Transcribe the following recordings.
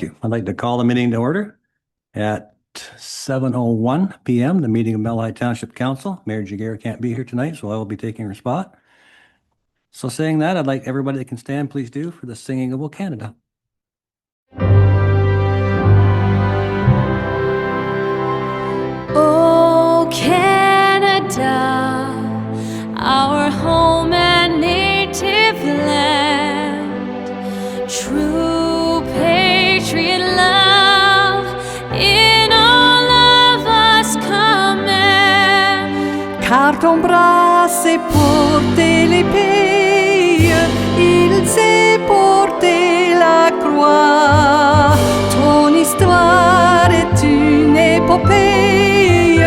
you. I'd like to call the meeting to order at 7:01 p.m. The meeting of Malahide Township Council. Mayor Jagger can't be here tonight, so I will be taking her spot. So saying that, I'd like everybody that can stand, please do, for the singing of O Canada. O Canada, our home and native land, true patriot love in all of us command. Car ton bras s'est porté l'épée, il s'est porté la croix. Ton histoire est une épopée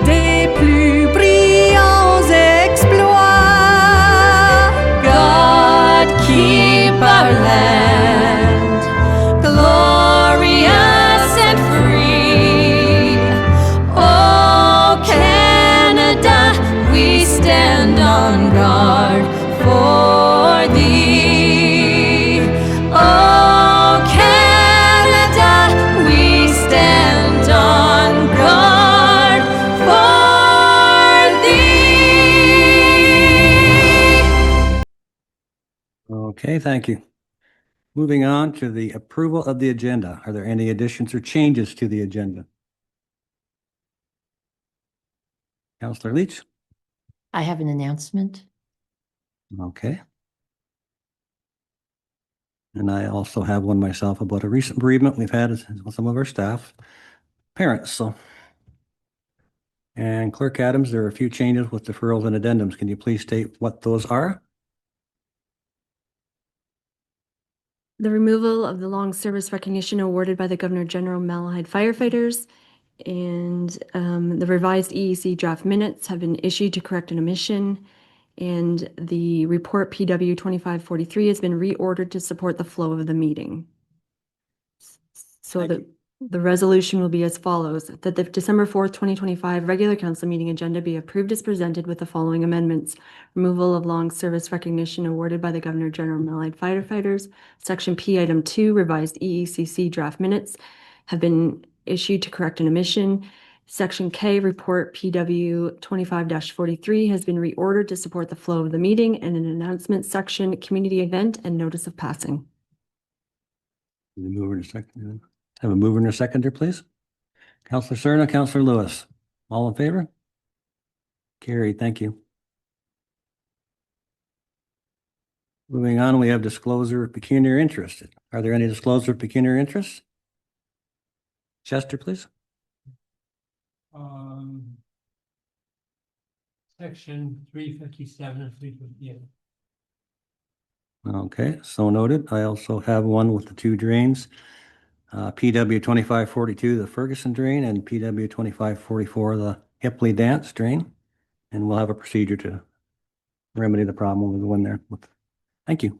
des plus brillants exploits. God keep our land glorious and free. Oh Canada, we stand on guard for thee. Oh Canada, we stand on guard for thee. Okay, thank you. Moving on to the approval of the agenda. Are there any additions or changes to the agenda? Councillor Leach? I have an announcement. Okay. And I also have one myself about a recent bereavement we've had with some of our staff, parents, so. And Clerk Adams, there are a few changes with deferrals and addendums. Can you please state what those are? The removal of the long service recognition awarded by the Governor General Malahide firefighters and the revised EEC draft minutes have been issued to correct an omission, and the report PW 2543 has been reordered to support the flow of the meeting. So Thank the resolution will be as follows: that the December 4th, 2025 regular council meeting agenda be approved as presented with the following amendments. Removal of long service recognition awarded by the Governor General Malahide firefighters. Section P, item 2, revised EECC draft minutes have been issued to correct an omission. Section K, report PW 25-43 has been reordered to support the flow of the meeting, and an announcement section, community event and notice of passing. The mover and a seconder. Have a mover and a seconder, please. Councillor Cerna, Councillor Lewis. All in favor? Carried, thank you. Moving on, we have disclosure of pecuniary interest. Are there any disclosure of pecuniary interest? Chester, please. Section 357 and 358. Okay, so noted. I also have one with the two drains. PW 2542, the Ferguson drain, and PW 2544, the Hipley Dance drain. And we'll have a procedure to remedy the problem with the one there. Thank you.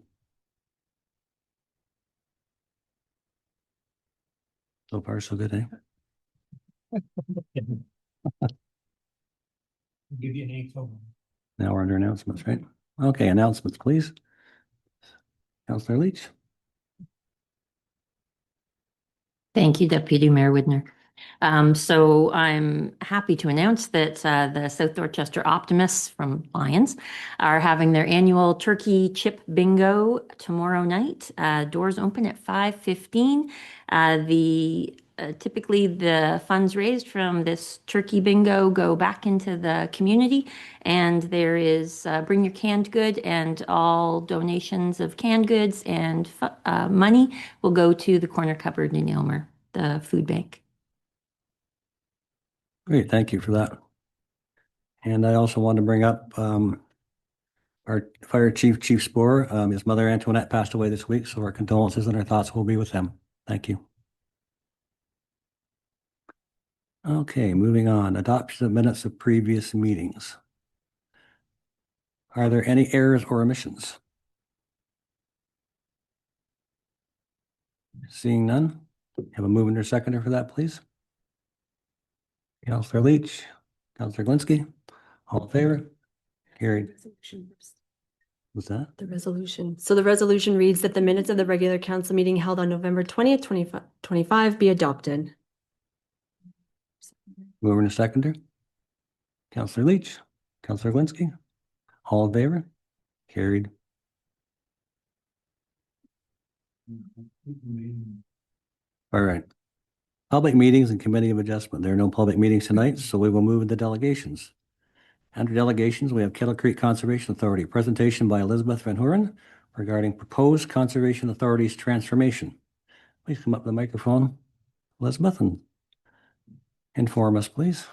So far, so good, eh? Give you an 8 total. Now we're under announcements, right? Okay, announcements, please. Councillor Leach. Thank you, Deputy Mayor Widner. So I'm happy to announce that the South Dorchester Optimists from Lions are having their annual turkey chip bingo tomorrow night. Doors open at 5:15. Typically the funds raised from this turkey bingo go back into the community, and there is bring your canned good, and all donations of canned goods and money will go to the Corner Cupboard in Aylmer, the food bank. Great, thank you for that. And I also want to bring up our fire chief, Chief Sporer. His mother Antoinette passed away this week, so our condolences and our thoughts will be with him. Thank you. Okay, moving on. Adoption of minutes of previous meetings. Are there any errors or omissions? Seeing none, have a mover and a seconder for that, please. Councillor Leach, Councillor Glinsky, all in favor? Carried. Was that? The resolution. So the resolution reads that the minutes of the regular council meeting held on November 20th, 2025 be adopted. Mover and a seconder? Counselor Leach, Counselor Glinski, all in favor? Carried. All right. Public meetings and committee of adjustment. There are no public meetings tonight, so we will move into delegations. Under delegations, we have Kettle Creek Conservation Authority, presentation by Elizabeth Van Horen regarding proposed Conservation Authority's transformation. Please come up to the microphone, Elizabeth, and inform us, please.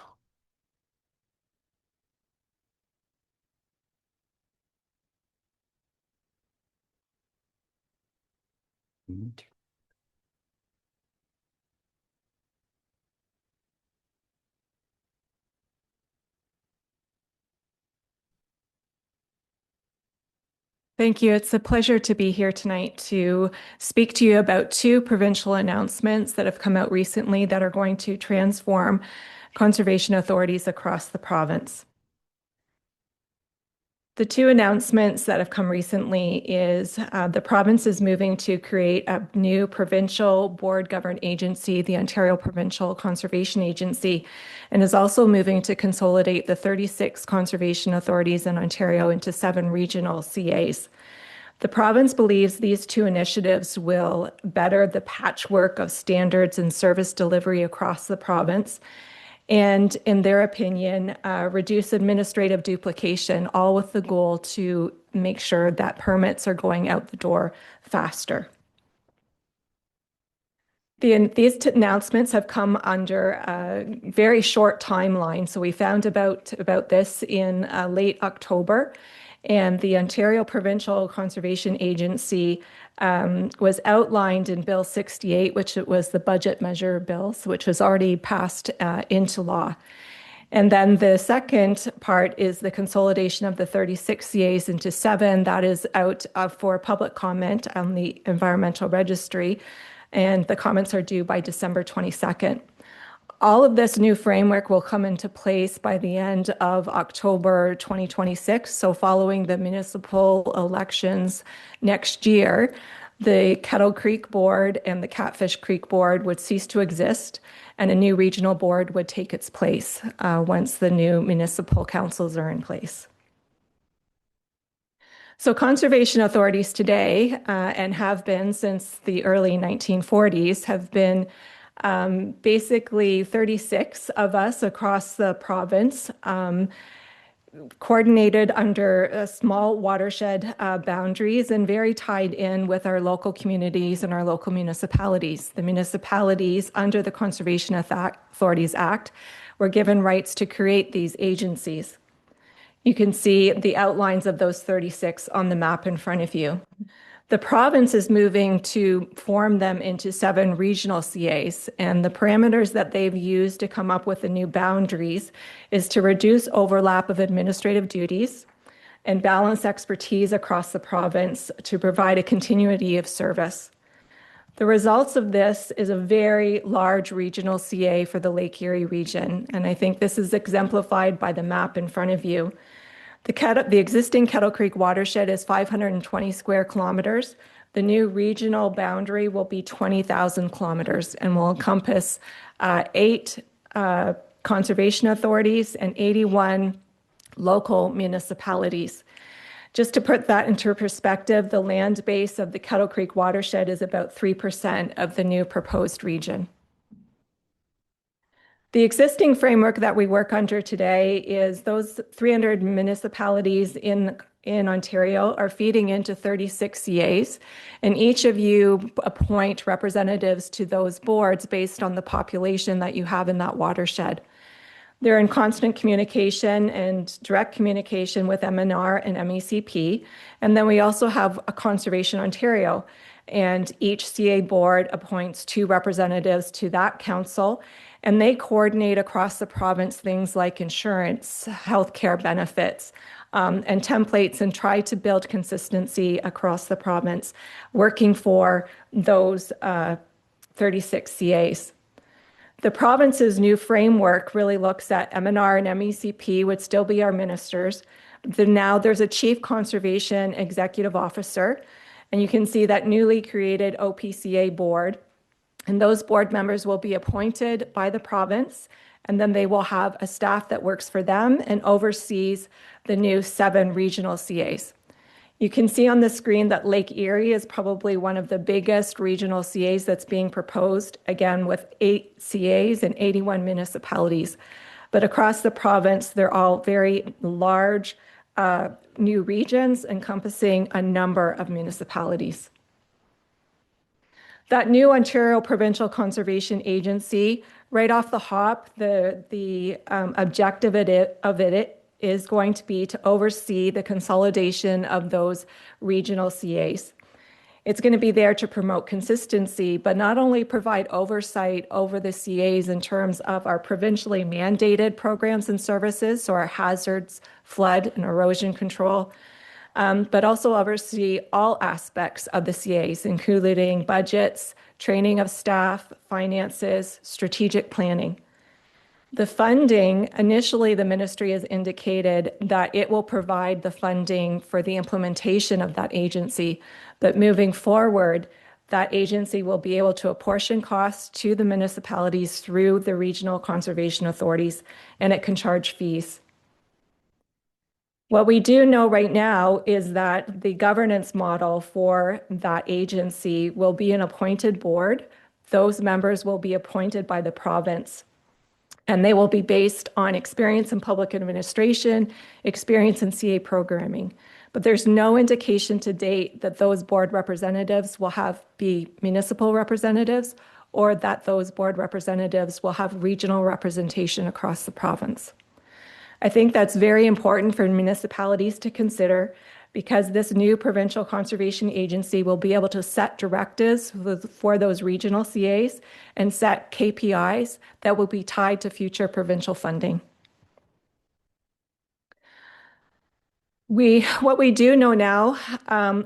Thank you. It's a pleasure to be here tonight to speak to you about two provincial announcements that have come out recently that are going to transform conservation authorities across the province. The two announcements that have come recently is the province is moving to create a new provincial board-governed agency, the Ontario Provincial Conservation Agency, and is also moving to consolidate the 36 conservation authorities in Ontario into 7 regional CAs. The province believes these two initiatives will better the patchwork of standards and service delivery across the province, and in their opinion, reduce administrative duplication, all with the goal to make sure that permits are going out the door faster. These announcements have come under a very short timeline. So we found about this in late October, and the Ontario Provincial Conservation Agency was outlined in Bill 68, which it was the budget measure bill, which was already passed into law. And then the second part is the consolidation of the 36 CAs into 7. That is out for public comment on the environmental registry, and the comments are due by December 22nd. All of this new framework will come into place by the end of October 2026. So following the municipal elections next year, the Kettle Creek Board and the Catfish Creek Board would cease to exist, and a new regional board would take its place once the new municipal councils are in place. So conservation authorities today, and have been since the early 1940s, have been basically 36 of us across the province, coordinated under small watershed boundaries and very tied in with our local communities and our local municipalities. The municipalities under the Conservation Authorities Act were given rights to create these agencies. You can see the outlines of those 36 on the map in front of you. The province is moving to form them into 7 regional CAs, and the parameters that they've used to come up with the new boundaries is to reduce overlap of administrative duties and balance expertise across the province to provide a continuity of service. The results of this is a very large regional CA for the Lake Erie region, and I think this is exemplified by the map in front of you. The existing Kettle Creek watershed is 520 square kilometers. The new regional boundary will be 20,000 kilometers and will encompass 8 conservation authorities and 81 local municipalities. Just to put that into perspective, the land base of the Kettle Creek watershed is about 3% of the new proposed region. The existing framework that we work under today is those 300 municipalities in Ontario are feeding into 36 CAs, and each of you appoint representatives to those boards based on the population that you have in that watershed. They're in constant communication and direct communication with MNR and MECP, and then we also have a Conservation Ontario, and each CA board appoints 2 representatives to that council, and they coordinate across the province things like insurance, healthcare benefits, and templates, and try to build consistency across the province, working for those 36 CAs. The province's new framework really looks at MNR and MECP would still be our ministers. Now there's a Chief Conservation Executive Officer, and you can see that newly created OPCA board. And those board members will be appointed by the province, and then they will have a staff that works for them and oversees the new 7 regional CAs. You can see on the screen that Lake Erie is probably one of the biggest regional CAs that's being proposed, again, with 8 CAs and 81 municipalities. But across the province, they're all very large new regions encompassing a number of municipalities. That new Ontario Provincial Conservation Agency, right off the hop, the objective of it is going to be to oversee the consolidation of those regional CAs. It's going to be there to promote consistency, but not only provide oversight over the CAs in terms of our provincially mandated programs and services, so our hazards, flood, and erosion control, but also oversee all aspects of the CAs, including budgets, training of staff, finances, strategic planning. The funding, initially the ministry has indicated that it will provide the funding for the implementation of that agency, but moving forward, that agency will be able to apportion costs to the municipalities through the regional conservation authorities, and it can charge fees. What we do know right now is that the governance model for that agency will be an appointed board. Those members will be appointed by the province, and they will be based on experience in public administration, experience in CA programming. But there's no indication to date that those board representatives will be municipal representatives or that those board representatives will have regional representation across the province. I think that's very important for municipalities to consider because this new provincial conservation agency will be able to set directives for those regional CAs and set KPIs that will be tied to future provincial funding. What we do know now,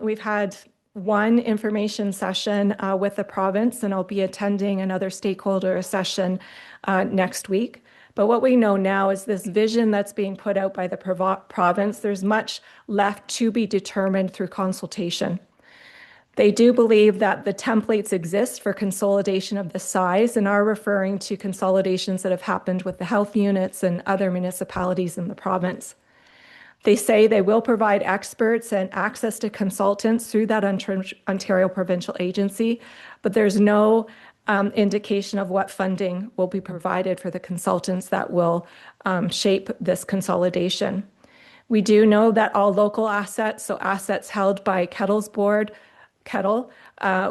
we've had one information session with the province, and I'll be attending another stakeholder session next week. But what we know now is this vision that's being put out by the province, there's much left to be determined through consultation. They do believe that the templates exist for consolidation of the size and are referring to consolidations that have happened with the health units and other municipalities in the province. They say they will provide experts and access to consultants through that Ontario Provincial Agency, but there's no indication of what funding will be provided for the consultants that will shape this consolidation. We do know that all local assets, so assets held by Kettle's board, Kettle,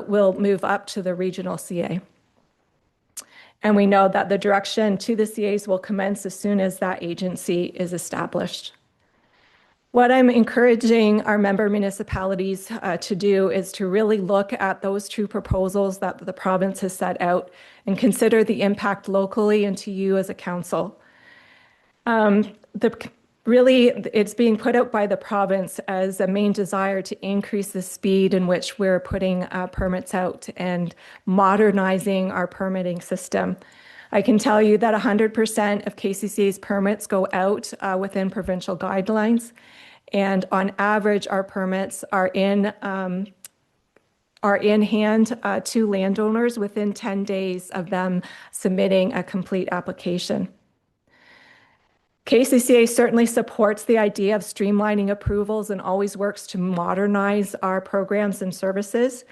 will move up to the regional CA. And we know that the direction to the CAs will commence as soon as that agency is established. What I'm encouraging our member municipalities to do is to really look at those 2 proposals that the province has set out and consider the impact locally and to you as a council. Really, it's being put out by the province as a main desire to increase the speed in which we're putting permits out and modernizing our permitting system. I can tell you that 100% of KCCA's permits go out within provincial guidelines. And on average, our permits are in hand to landowners within 10 days of them submitting a complete application. KCCA certainly supports the idea of streamlining approvals and always works to modernize our programs and services.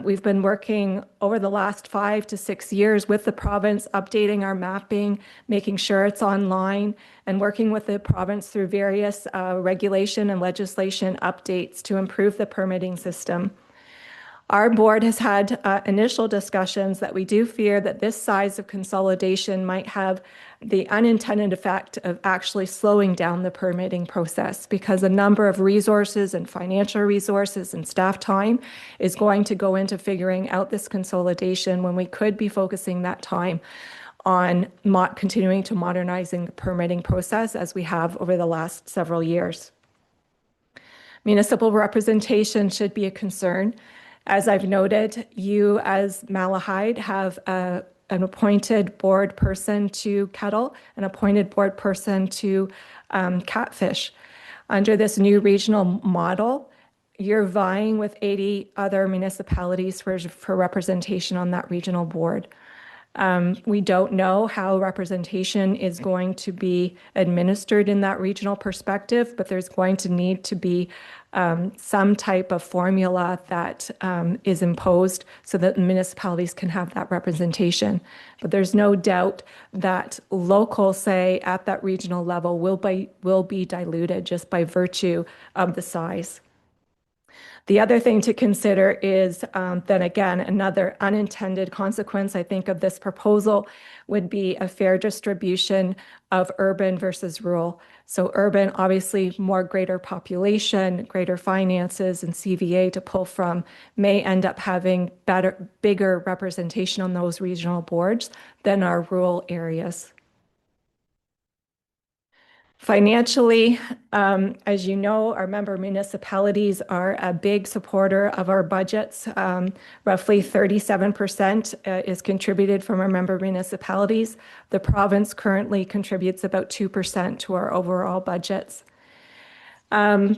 We've been working over the last 5 to 6 years with the province, updating our mapping, making sure it's online, and working with the province through various regulation and legislation updates to improve the permitting system. Our board has had initial discussions that we do fear that this size of consolidation might have the unintended effect of actually slowing down the permitting process because a number of resources and financial resources and staff time is going to go into figuring out this consolidation when we could be focusing that time on continuing to modernizing the permitting process as we have over the last several years. Municipal representation should be a concern. As I've noted, you as Malahide have a an appointed board person to Kettle, an appointed board person to Catfish. Under this new regional model, you're vying with 80 other municipalities for representation on that regional board. We don't know how representation is going to be administered in that regional perspective, but there's going to need to be some type of formula that is imposed so that municipalities can have that representation. But there's no doubt that local say at that regional level will be diluted just by virtue of the size. The other thing to consider is then again, another unintended consequence, I think, of this proposal would be a fair distribution of urban versus rural. So urban, obviously more greater population, greater finances and CVA to pull from may end up having bigger representation on those regional boards than our rural areas. Financially, as you know, our member municipalities are a big supporter of our budgets. Roughly 37% is contributed from our member municipalities. The province currently contributes about 2% to our overall budgets. My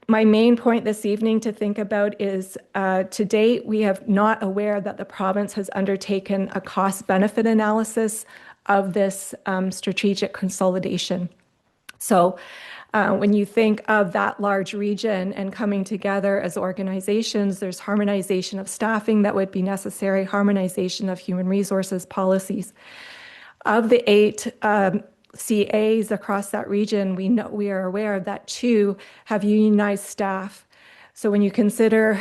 main point this evening to think about is to date, we have not aware that the province has undertaken a cost-benefit analysis of this strategic consolidation. So when you think of that large region and coming together as organizations, there's harmonization of staffing that would be necessary, harmonization of human resources policies. Of the 8 CAs across that region, we are aware that 2 have unionized staff. So when you consider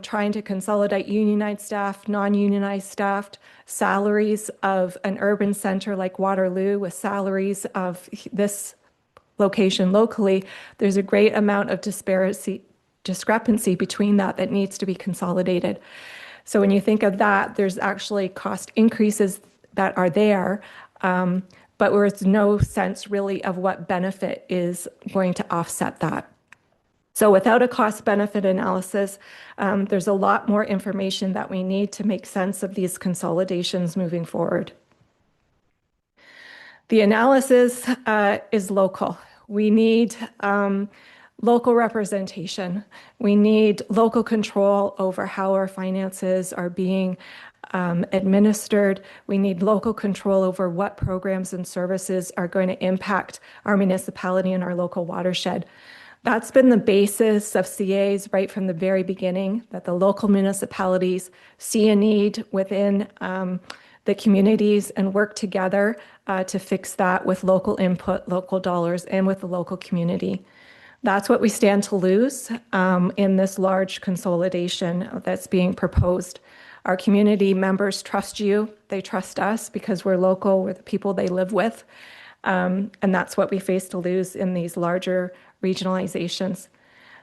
trying to consolidate unionized staff, non-unionized staff, salaries of an urban center like Waterloo with salaries of this location locally, there's a great amount of discrepancy between that needs to be consolidated. So when you think of that, there's actually cost increases that are there, but there's no sense really of what benefit is going to offset that. So without a cost-benefit analysis, there's a lot more information that we need to make sense of these consolidations moving forward. The analysis is local. We need local representation. We need local control over how our finances are being administered. We need local control over what programs and services are going to impact our municipality and our local watershed. That's been the basis of CAs right from the very beginning, that the local municipalities see a need within the communities and work together to fix that with local input, local dollars, and with the local community. That's what we stand to lose in this large consolidation that's being proposed. Our community members trust you. They trust us because we're local, we're the people they live with. And that's what we face to lose in these larger regionalizations.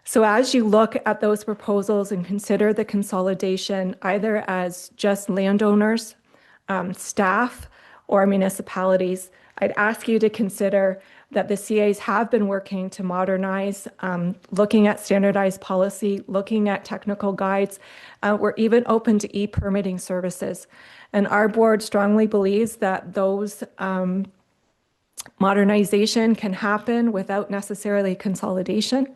So as you look at those proposals and consider the consolidation, either as just landowners, staff, or municipalities, I'd ask you to consider that the CAs have been working to modernize, looking at standardized policy, looking at technical guides. We're even open to e-permitting services. And our board strongly believes that those modernization can happen without necessarily consolidation.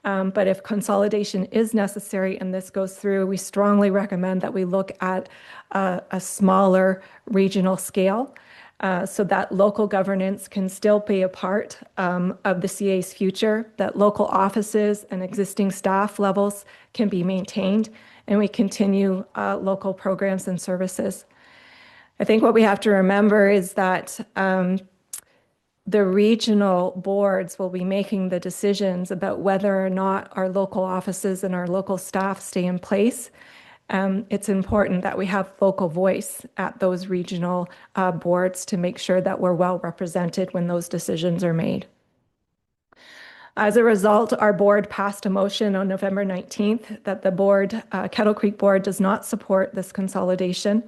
But if consolidation is necessary and this goes through, we strongly recommend that we look at a smaller regional scale so that local governance can still be a part of the CA's future, that local offices and existing staff levels can be maintained, and we continue local programs and services. I think what we have to remember is that the regional boards will be making the decisions about whether or not our local offices and our local staff stay in place. It's important that we have local voice at those regional boards to make sure that we're well represented when those decisions are made. As a result, our board passed a motion on November 19th that the board, Kettle Creek Board, does not support this consolidation.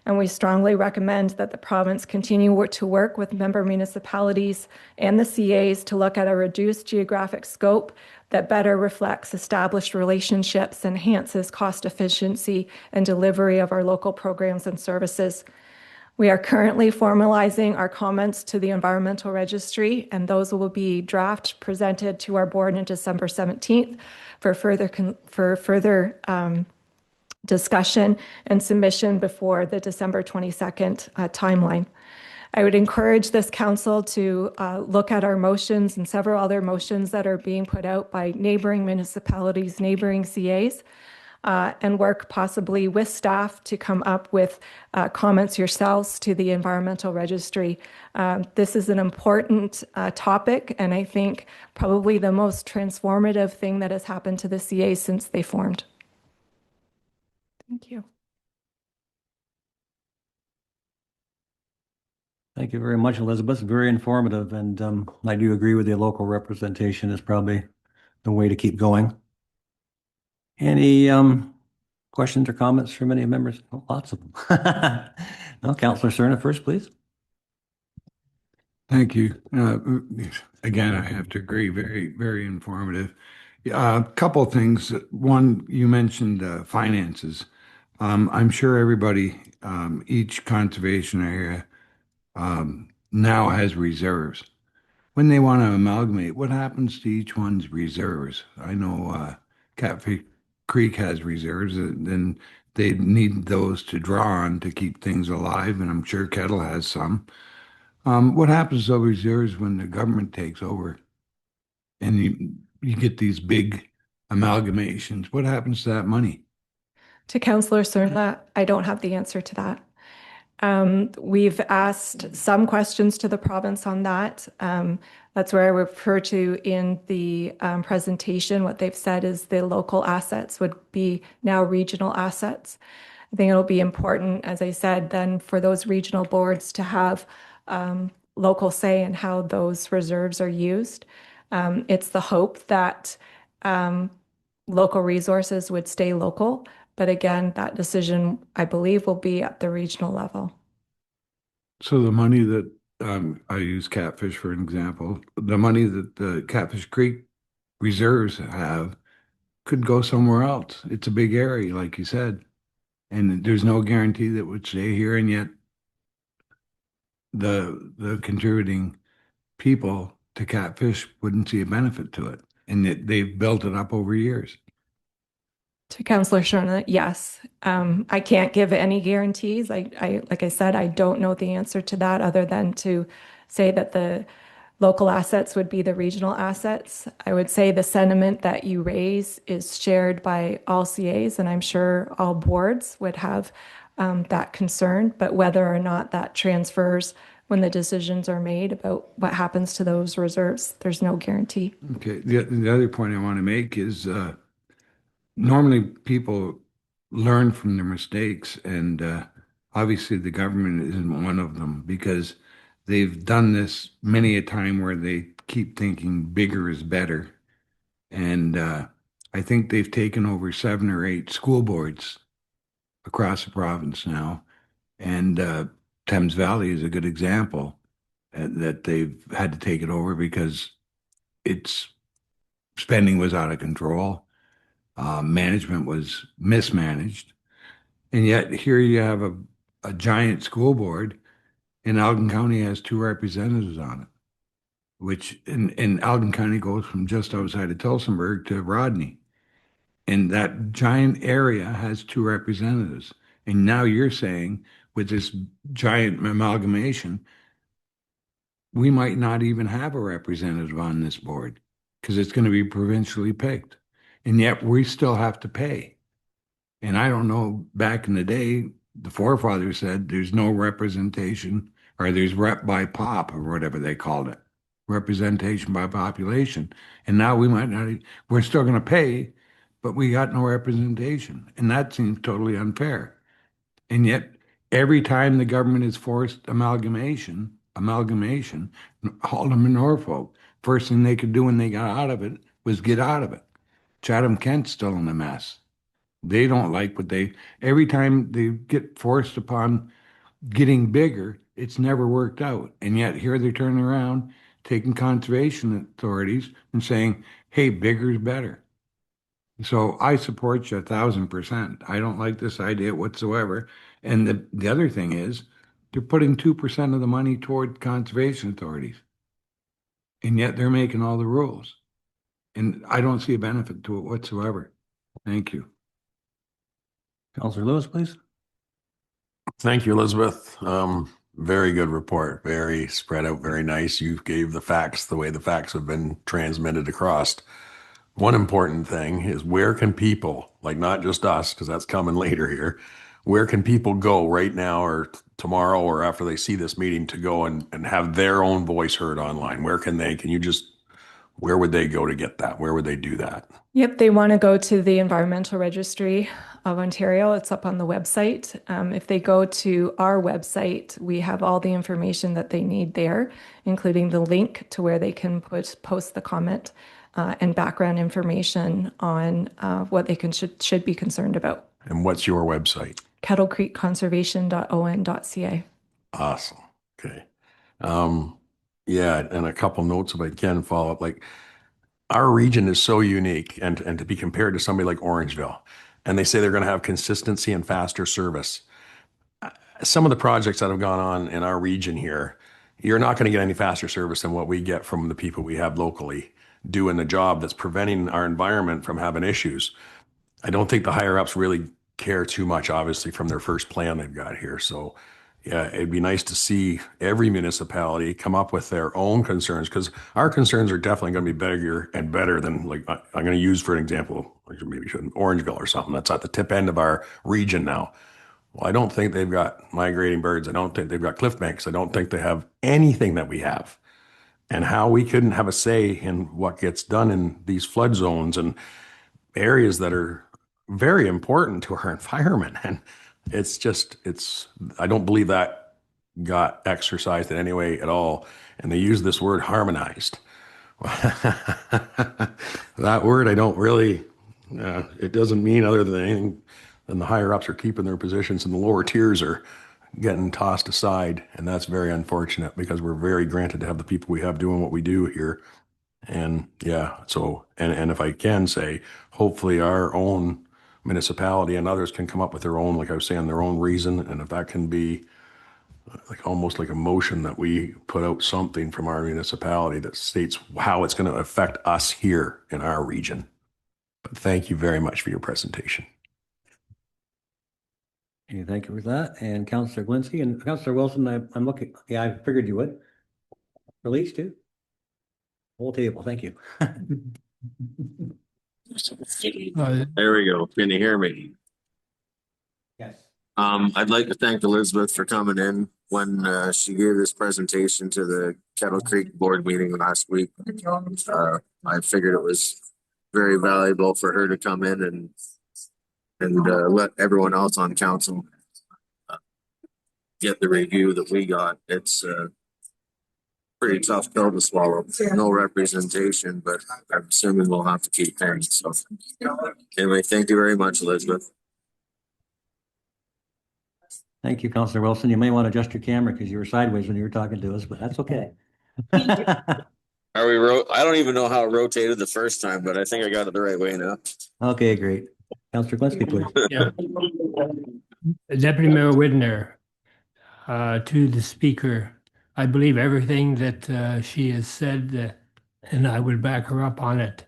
And we strongly recommend that the province continue to work with member municipalities and the CAs to look at a reduced geographic scope that better reflects established relationships, enhances cost efficiency and delivery of our local programs and services. We are currently formalizing our comments to the environmental registry, and those will be draft presented to our board on December 17th for further discussion and submission before the December 22nd timeline. I would encourage this council to look at our motions and several other motions that are being put out by neighboring municipalities, neighboring CAs, and work possibly with staff to come up with comments yourselves to the environmental registry. This is an important topic, and I think probably the most transformative thing that has happened to the CA since they formed. Thank you. Thank you very much, Elizabeth. Very informative, and I do agree with you. Local representation is probably the way to keep going. Any questions or comments from any members? Oh, lots of them. No, Councillor Cerna first, please. Thank you. Again, I have to agree, very, very informative. A couple of things. One, you mentioned finances. I'm sure everybody, each conservation area now has reserves. When they want to amalgamate, what happens to each one's reserves? I know Catfish Creek has reserves, and they need those to draw on to keep things alive, and I'm sure Kettle has some. What happens to those reserves when the government takes over and you get these big amalgamations? What happens to that money? To Councillor Cerna, I don't have the answer to that. We've asked some questions to the province on that. That's where I refer to in the presentation. What they've said is the local assets would be now regional assets. I think it'll be important, as I said, then for those regional boards to have local say in how those reserves are used. It's the hope that local resources would stay local. But again, that decision, I believe, will be at the regional level. So the money that I use Catfish for an example, the money that the Catfish Creek reserves have could go somewhere else. It's a big area, like you said, and there's no guarantee that it would stay here. And yet, the contributing people to Catfish wouldn't see a benefit to it, and they've built it up over years. To Councillor Cerna, yes. I can't give any guarantees. Like I said, I don't know the answer to that other than to say that the local assets would be the regional assets. I would say the sentiment that you raise is shared by all CAs, and I'm sure all boards would have that concern. But whether or not that transfers when the decisions are made about what happens to those reserves, there's no guarantee. Okay. The other point I want to make is normally people learn from their mistakes, and obviously the government isn't one of them, because they've done this many a time where they keep thinking bigger is better. And I think they've taken over 7 or 8 school boards across the province now. And Thames Valley is a good example that they've had to take it over because its spending was out of control. Management was mismanaged. And yet here you have a giant school board, and Elgin County has 2 representatives on it, which in Elgin County goes from just outside of Tillsonburg to Rodney. And that giant area has 2 representatives. And now you're saying with this giant amalgamation, we might not even have a representative on this board because it's going to be provincially picked. And yet we still have to pay. And I don't know, back in the day, the forefathers said there's no representation, or there's rep by pop, or whatever they called it, representation by population. And now we might not, we're still going to pay, but we got no representation. And that seems totally unfair. And yet every time the government is forced amalgamation, Hallam and Norfolk, first thing they could do when they got out of it was get out of it. Chatham-Kent's still in a mess. They don't like every time they get forced upon getting bigger, it's never worked out. And yet here they're turning around, taking conservation authorities and saying, hey, bigger is better. So I support you 1,000%. I don't like this idea whatsoever. And the other thing is, They're putting 2% of the money toward conservation authorities. And yet they're making all the rules. And I don't see a benefit to it whatsoever. Thank you. Counselor Lewis, please. Thank you, Elizabeth. Very good report, very spread out, very nice. You gave the facts the way the facts have been transmitted across. One important thing is where can people, like not just us, because that's coming later here, where can people go right now or tomorrow or after they see this meeting to go and have their own voice heard online? Where where would they go to get that? Where would they do that? Yep, they want to go to the Environmental Registry of Ontario. It's up on the website. If they go to our website, we have all the information that they need there, including the link to where they can post the comment and background information on what they should be concerned about. And what's your website? kettlecreekconservation.on.ca. Awesome. Okay. Yeah, and a couple notes if I can follow up. Like our region is so unique and to be compared to somebody like Orangeville, and they say they're going to have consistency and faster service. Some of the projects that have gone on in our region here, you're not going to get any faster service than what we get from the people we have locally doing the job that's preventing our environment from having issues. I don't think the higher ups really care too much, obviously, from their first plan they've got here. So yeah, it'd be nice to see every municipality come up with their own concerns, because our concerns are definitely going to be bigger and better than, like, I'm going to use for an example, like maybe Orangeville or something that's at the tip end of our region now. Well, I don't think they've got migrating birds. I don't think they've got cliff banks. I don't think they have anything that we have. And how we couldn't have a say in what gets done in these flood zones and areas that are very important to our environment. And I don't believe that got exercised in any way at all. And they use this word harmonized. That word, I don't really, it doesn't mean other than anything than the higher ups are keeping their positions and the lower tiers are getting tossed aside. And that's very unfortunate because we're very granted to have the people we have doing what we do here. And yeah, so, and if I can say, hopefully our own municipality and others can come up with their own, like I was saying, their own reason. And if that can be like almost like a motion that we put out something from our municipality that states how it's going to affect us here in our region. But thank you very much for your presentation. Okay, thank you for that. And Councillor Glinsky and Councillor Wilson, I'm looking, yeah, I figured you would. Release too? Whole table, thank you. There we go. Can you hear me? Yes. I'd like to thank Elizabeth for coming in when she gave this presentation to the Kettle Creek board meeting last week. I figured it was very valuable for her to come in and let everyone else on council get the review that we got. It's pretty tough pill to swallow. No representation, but I'm assuming we'll have to keep paying. So anyway, thank you very much, Elizabeth. Thank you, Councillor Wilson. You may want to adjust your camera because you were sideways when you were talking to us, but that's okay. Are we I don't even know how it rotated the first time, but I think I got it the right way now. Okay, great. Councillor Glinsky, please. Yeah. Deputy Mayor Widner, to the speaker, I believe everything that she has said, and I would back her up on it.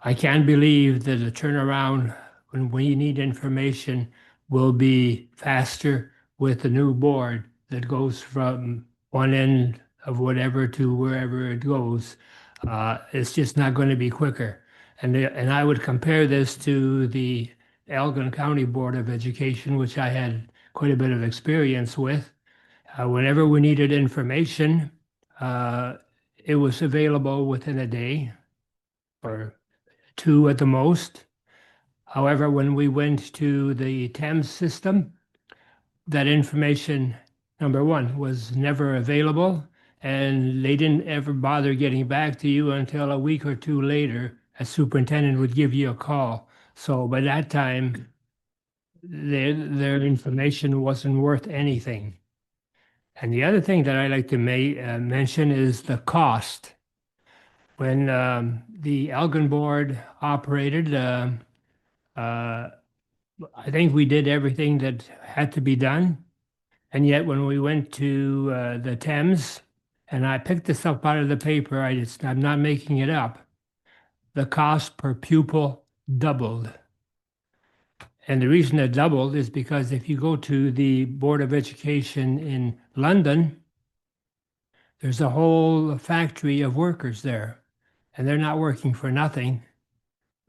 I can't believe that a turnaround when we need information will be faster with the new board that goes from one end of whatever to wherever it goes. It's just not going to be quicker. And I would compare this to the Elgin County Board of Education, which I had quite a bit of experience with. Whenever we needed information, it was available within a day or two at the most. However, when we went to the Thames system, that information, number one, was never available, and they didn't ever bother getting back to you until a week or two later. A superintendent would give you a call. So by that time, their information wasn't worth anything. And the other thing that I like to mention is the cost. When the Elgin board operated, I think we did everything that had to be done. And yet when we went to the Thames, and I picked this up out of the paper, I'm not making it up, the cost per pupil doubled. And the reason it doubled is because if you go to the Board of Education in London, there's a whole factory of workers there, and they're not working for nothing,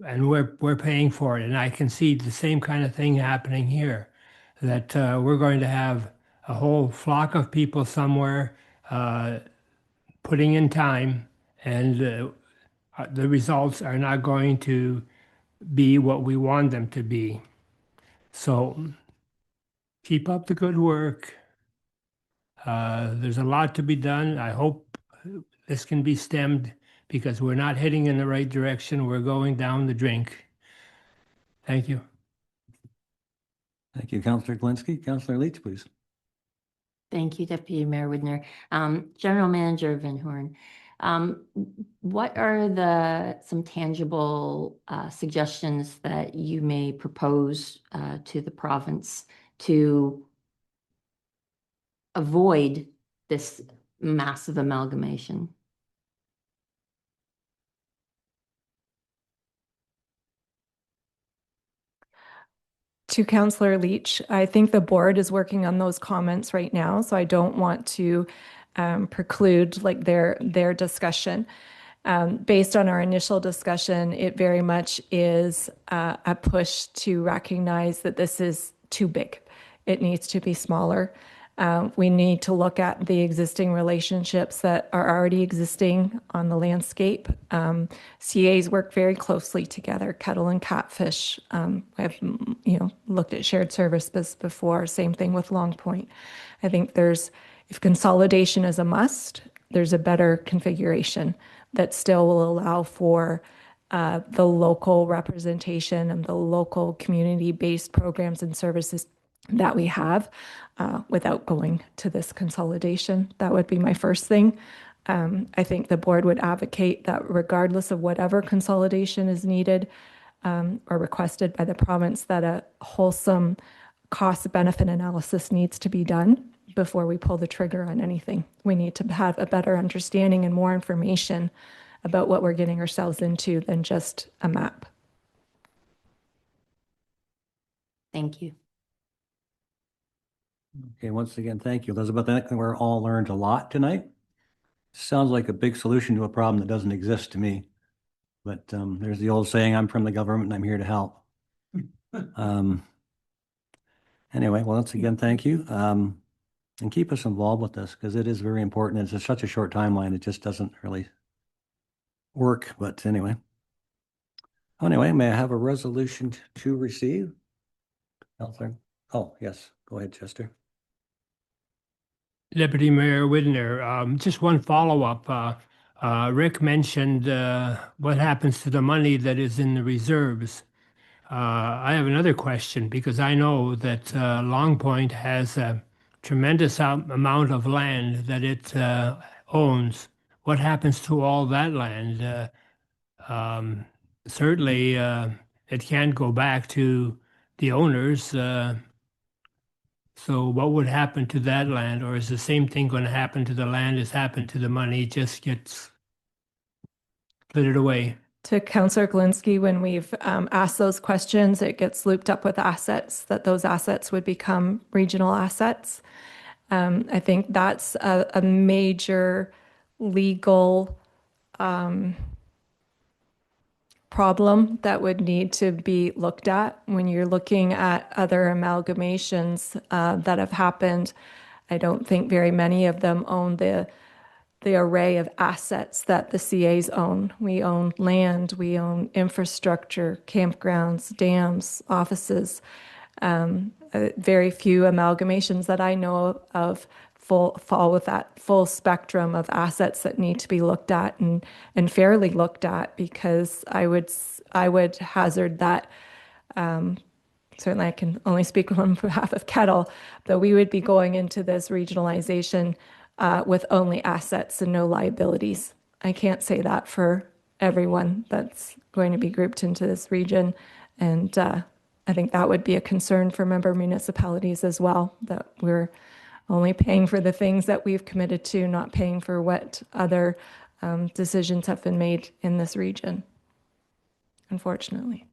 and we're paying for it. And I can see the same kind of thing happening here, that we're going to have a whole flock of people somewhere putting in time, and the results are not going to be what we want them to be. So keep up the good work. There's a lot to be done. I hope this can be stemmed because we're not heading in the right direction. We're going down the drink. Thank you. Thank you, Councillor Glinski. Councillor Leach, please. Thank you, Deputy Mayor Widner. General Manager Van Horn, what are some tangible suggestions that you may propose to the province to avoid this massive amalgamation? To Councillor Leach, I think the board is working on those comments right now, so I don't want to preclude like their discussion. Based on our initial discussion, it very much is a push to recognize that this is too big. It needs to be smaller. We need to look at the existing relationships that are already existing on the landscape. CAs work very closely together, Kettle and Catfish. I've looked at shared services before, same thing with Long Point. I think if consolidation is a must, there's a better configuration that still will allow for the local representation and the local community-based programs and services that we have without going to this consolidation. That would be my first thing. I think the board would advocate that regardless of whatever consolidation is needed or requested by the province, that a wholesome cost-benefit analysis needs to be done before we pull the trigger on anything. We need to have a better understanding and more information about what we're getting ourselves into than just a map. Thank you. Okay, once again, thank you, Elizabeth. I think we're all learned a lot tonight. Sounds like a big solution to a problem that doesn't exist to me. But there's the old saying, I'm from the government and I'm here to help. Anyway, well, once again, thank you. And keep us involved with this because it is very important. It's such a short timeline. It just doesn't really work. But anyway, may I have a resolution to receive? Counselor? Oh, yes. Go ahead, Chester. Deputy Mayor Widner, just one follow-up. Rick mentioned what happens to the money that is in the reserves. I have another question because I know that Long Point has a tremendous amount of land that it owns. What happens to all that land? Certainly, it can't go back to the owners. So what would happen to that land? Or is the same thing going to happen to the land as happened to the money, just gets flitted away? To Councillor Glinski, when we've asked those questions, it gets looped up with assets, that those assets would become regional assets. I think that's a major legal problem that would need to be looked at when you're looking at other amalgamations that have happened. I don't think very many of them own the array of assets that the CAs own. We own land, we own infrastructure, campgrounds, dams, offices. Very few amalgamations that I know of fall with that full spectrum of assets that need to be looked at and fairly looked at, because I would hazard that, certainly I can only speak on behalf of Kettle, that we would be going into this regionalization with only assets and no liabilities. I can't say that for everyone that's going to be grouped into this region, and I think that would be a concern for member municipalities as well, that we're only paying for the things that we've committed to, not paying for what other decisions have been made in this region, unfortunately.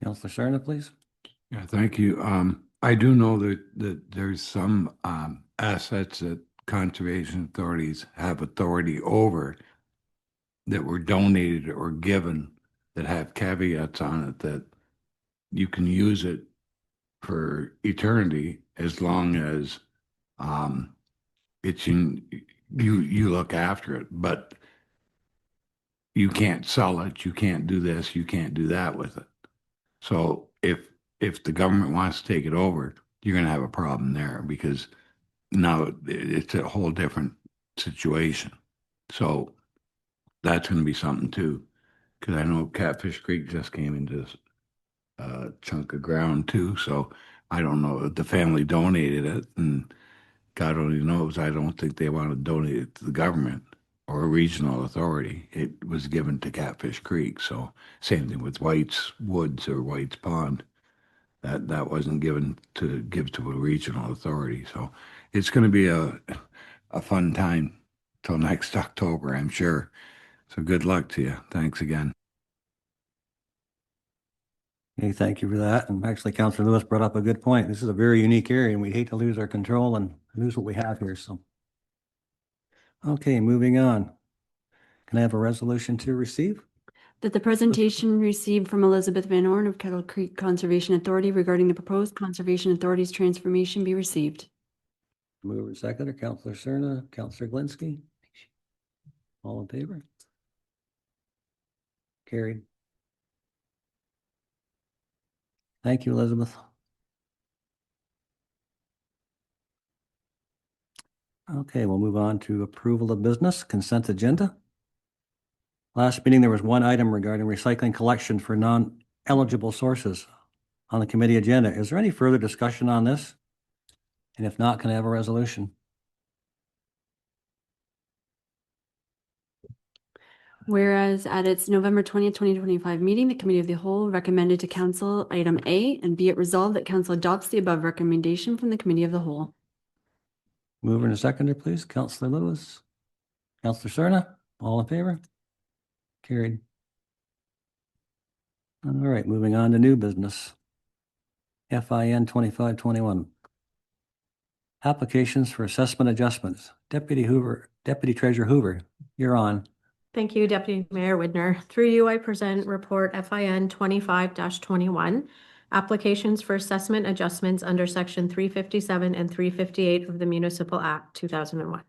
Councillor Sarna, please. Yeah, thank you. I do know that there's some assets that conservation authorities have authority over that were donated or given that have caveats on it that you can use it for eternity as long as it's in you look after it, but you can't sell it, you can't do this, you can't do that with it. So if the government wants to take it over, you're going to have a problem there because now it's a whole different situation. So that's going to be something too, because I know Catfish Creek just came into this chunk of ground too. So I don't know if the family donated it, and God only knows. I don't think they want to donate it to the government or a regional authority. It was given to Catfish Creek. So same thing with White's Woods or White's Pond. That wasn't given to give to a regional authority. So it's going to be a fun time till next October, I'm sure. So good luck to you. Thanks again. Okay, thank you for that. And actually, Councillor Lewis brought up a good point. This is a very unique area and we hate to lose our control and lose what we have here, so. Okay, moving on. Can I have a resolution to receive? That the presentation received from Elizabeth Van Orn of Kettle Creek Conservation Authority regarding the proposed Conservation Authority's transformation be received. Mover and seconder, Councillor Cerna, Councillor Glinski. All in favor? Carried. Thank you, Elizabeth. Okay, we'll move on to approval of business, consent agenda. Last meeting, there was one item regarding recycling collection for non-eligible sources on the committee agenda. Is there any further discussion on this? And if not, can I have a resolution? Whereas at its November 20th, 2025 meeting, the Committee of the Whole recommended to Council item A, and be it resolved that Council adopts the above recommendation from the Committee of the Whole. Mover and a seconder, please. Councillor Lewis. Councillor Cerna, all in favor? Carried. All right, moving on to new business. FIN 2521. Applications for assessment adjustments. Deputy Treasurer Hoover, you're on. Thank you, Deputy Mayor Widner. Through you, I present report FIN 25-21, applications for assessment adjustments under section 357 and 358 of the Municipal Act 2001.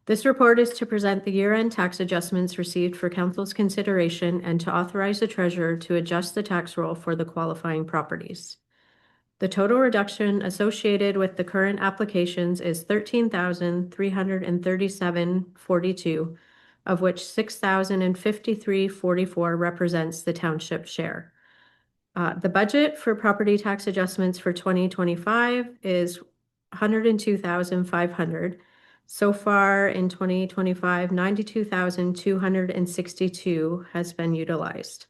This report is to present the year-end tax adjustments received for council's consideration and to authorize the treasurer to adjust the tax roll for the qualifying properties. The total reduction associated with the current applications is $13,337.42, of which $6,053.44 represents the township share. The budget for property tax adjustments for 2025 is $102,500. So far in 2025, $92,262 has been utilized.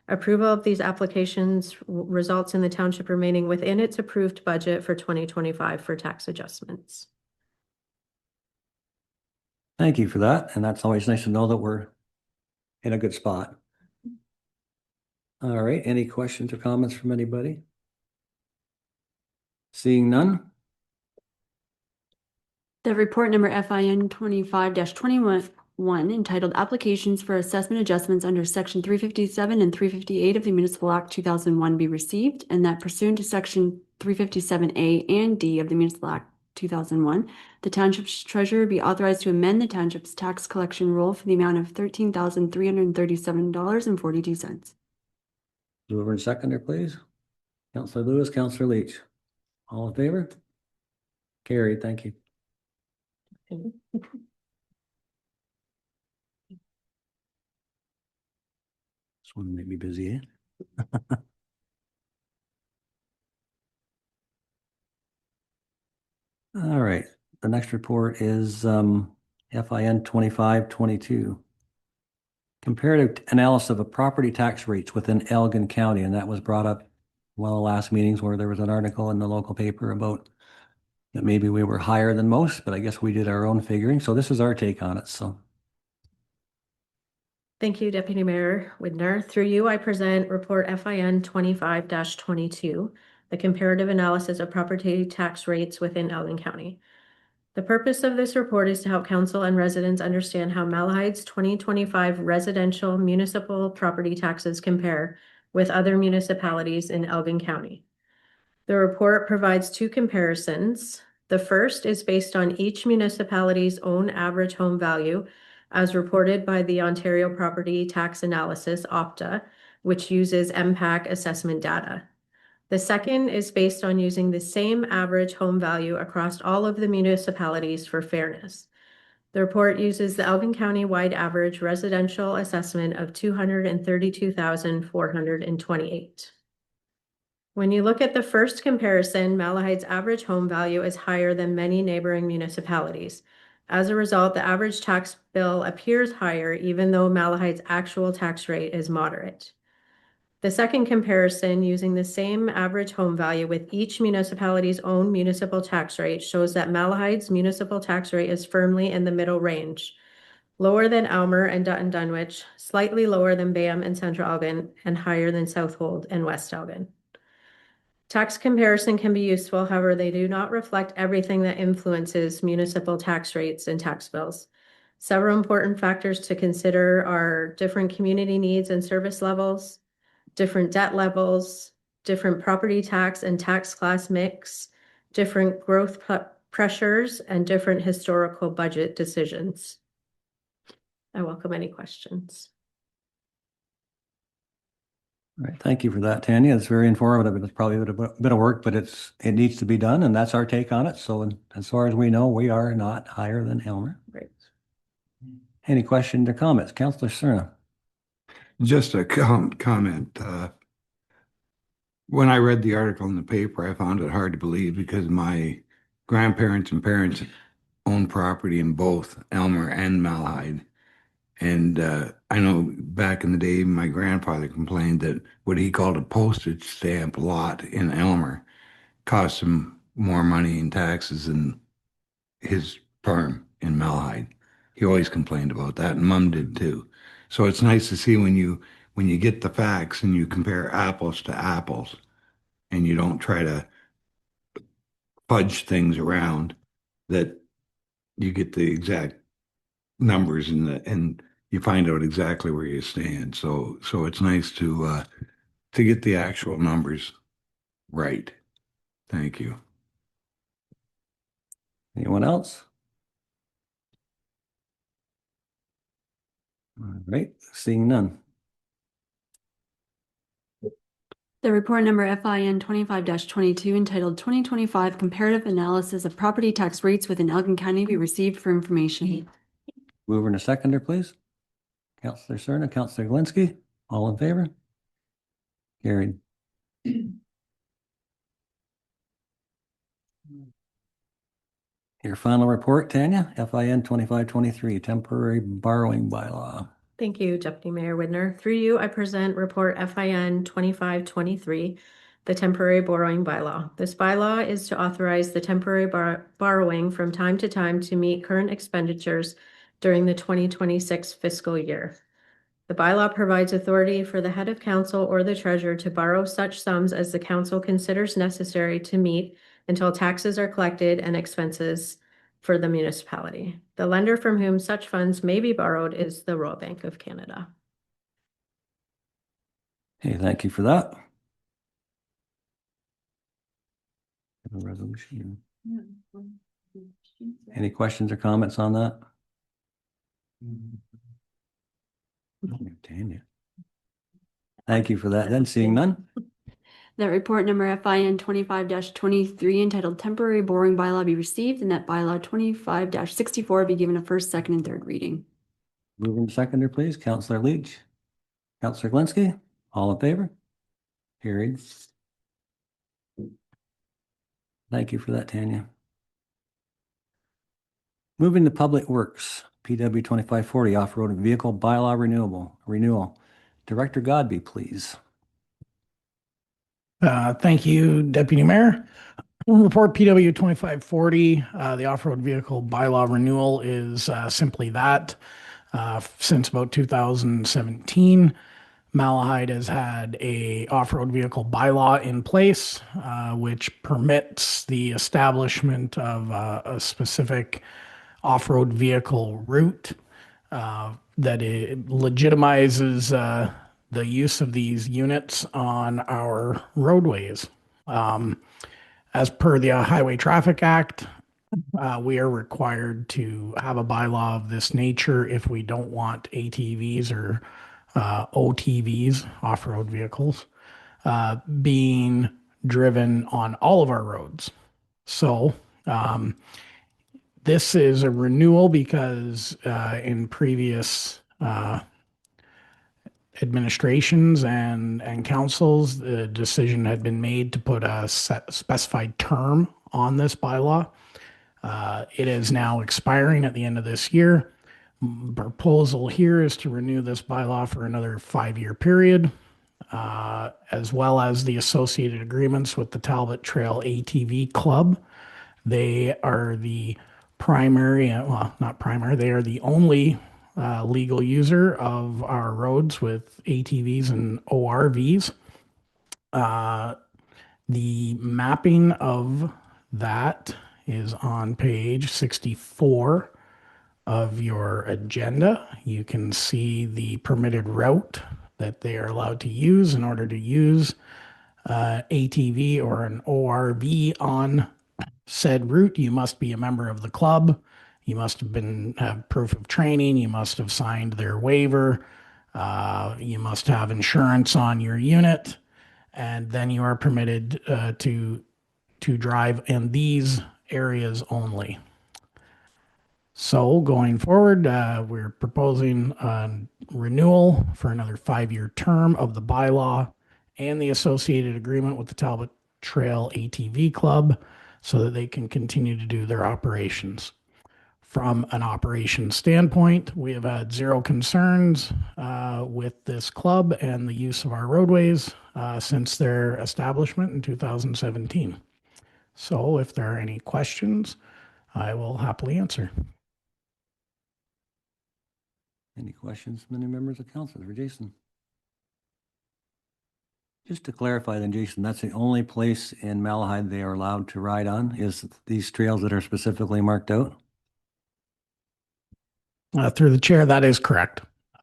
Approval of these applications results in the township remaining within its approved budget for 2025 for tax adjustments. Thank you for that. And that's always nice to know that we're in a good spot. All right, any questions or comments from anybody? Seeing none? The report number FIN 25-21 entitled Applications for Assessment Adjustments under Section 357 and 358 of the Municipal Act 2001 be received, and that pursuant to Section 357A and D of the Municipal Act 2001, the township's treasurer be authorized to amend the township's tax collection roll for the amount of $13,337.42. Mover and seconder, please. Councillor Lewis, Councillor Leach. All in favor? Carried, thank you. This one may be busy, eh? All right, the next report is FIN 2522. Comparative analysis of property tax rates within Elgin County, and that was brought up one of the last meetings where there was an article in the local paper about that maybe we were higher than most, but I guess we did our own figuring. So this is our take on it. So Thank you, Deputy Mayor Widner. Through you, I present Report FIN 25-22, the comparative analysis of property tax rates within Elgin County. The purpose of this report is to help council and residents understand how Malahide's 2025 residential municipal property taxes compare with other municipalities in Elgin County. The report provides two comparisons. The first is based on each municipality's own average home value, as reported by the Ontario Property Tax Analysis, OPTA, which uses MPAC assessment data. The second is based on using the same average home value across all of the municipalities for fairness. The report uses the Elgin County-wide average residential assessment of $232,428. When you look at the first comparison, Malahide's average home value is higher than many neighboring municipalities. As a result, the average tax bill appears higher, even though Malahide's actual tax rate is moderate. The second comparison, using the same average home value with each municipality's own municipal tax rate, shows that Malahide's municipal tax rate is firmly in the middle range, lower than Aylmer and Dutton Dunwich, slightly lower than Bayham and Central Elgin, and higher than Southold and West Elgin. Tax comparison can be useful, however, they do not reflect everything that influences municipal tax rates and tax bills. Several important factors to consider are different community needs and service levels, different debt levels, different property tax and tax class mix, different growth pressures, and different historical budget decisions. I welcome any questions. all right, thank you for that, Tanya. It's very informative. It's probably a bit of work, but it needs to be done, and that's our take on it. So as far as we know, we are not higher than Aylmer. Great. Any questions or comments? Councillor Cerna? Just a comment. When I read the article in the paper, I found it hard to believe because my grandparents and parents owned property in both Aylmer and Malahide. And I know back in the day, my grandfather complained that what he called a postage stamp lot in Aylmer cost him more money in taxes than his farm in Malahide. He always complained about that, and Mom did too. So it's nice to see when you get the facts and you compare apples to apples, and you don't try to fudge things around, that you get the exact numbers and you find out exactly where you stand. So it's nice to get the actual numbers right. Thank you. Anyone else? All right, seeing none. The report number FIN 25-22 entitled 2025 Comparative Analysis of Property Tax Rates within Elgin County be received for information. Mover and a seconder, please. Councillor Cerna, Councillor Galinsky, all in favor? Carried. Your final report, Tanya, FIN 25-23, temporary borrowing bylaw. Thank you, Deputy Mayor Widner. Through you, I present Report FIN 25-23, the temporary borrowing bylaw. This bylaw is to authorize the temporary borrowing from time to time to meet current expenditures during the 2026 fiscal year. The bylaw provides authority for the head of council or the treasurer to borrow such sums as the council considers necessary to meet until taxes are collected and expenses for the municipality. The lender from whom such funds may be borrowed is the Royal Bank of Canada. Okay, thank you for that. A resolution. Any questions or comments on that? Tanya. Thank you for that. Then seeing none. That report number FIN 25-23 entitled Temporary Borrowing Bylaw be received, and that bylaw 25-64 be given a first, second, and third reading. Moving seconder, please. Councillor Leach, Councillor Galinsky, all in favor? Carried. Thank you for that, Tanya. Moving to Public Works, PW 2540, off-road vehicle bylaw renewal. Director Godby, please. Thank you, Deputy Mayor. Report PW 2540. The off-road vehicle bylaw renewal is simply that. Since about 2017, Malahide has had a off-road vehicle bylaw in place, which permits the establishment of a specific off-road vehicle route that it legitimizes the use of these units on our roadways. As per the Highway Traffic Act, we are required to have a bylaw of this nature if we don't want ATVs or OTVs, off-road vehicles, being driven on all of our roads. So this is a renewal because in previous administrations and councils, the decision had been made to put a specified term on this bylaw. It is now expiring at the end of this year. Proposal here is to renew this bylaw for another 5-year period, as well as the associated agreements with the Talbot Trail ATV Club. They are the primary, well, not primary, they are the only legal user of our roads with ATVs and ORVs. The mapping of that is on page 64 of your agenda. You can see the permitted route that they are allowed to use in order to use ATV or an ORV on said route. You must be a member of the club. You must have proof of training. You must have signed their waiver. You must have insurance on your unit, and then you are permitted to drive in these areas only. So going forward, we're proposing a renewal for another 5-year term of the bylaw and the associated agreement with the Talbot Trail ATV Club so that they can continue to do their operations. From an operations standpoint, we have had zero concerns with this club and the use of our roadways since their establishment in 2017. So if there are any questions, I will happily answer. Any questions from any members of council for Jason? Just to clarify then, Jason, that's the only place in Malahide they are allowed to ride on, is these trails that are specifically marked out? Through the chair, that is correct.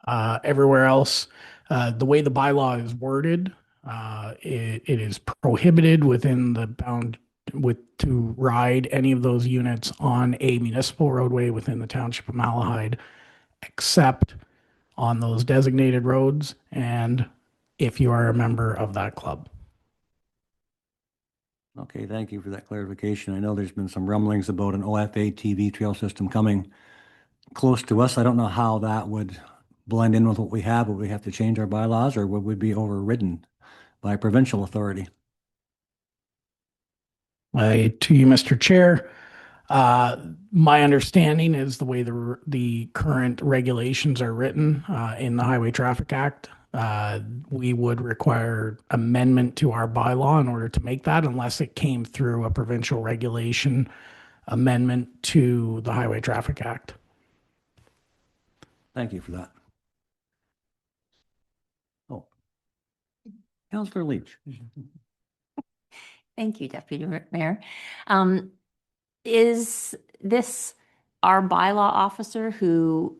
Everywhere else, the way the bylaw is worded, it is prohibited within the bound to ride any of those units on a municipal roadway within the township of Malahide, except on those designated roads and if you are a member of that club. Okay, thank you for that clarification. I know there's been some rumblings about an OFA TV trail system coming close to us. I don't know how that would blend in with what we have. Would we have to change our bylaws, or would we be overridden by a provincial authority? To you, Mr. Chair, my understanding is the way the current regulations are written in the Highway Traffic Act, we would require amendment to our bylaw in order to make that, unless it came through a provincial regulation amendment to the Highway Traffic Act. Thank you for that. Oh, Councillor Leach. Thank you, Deputy Mayor. Is this our bylaw officer who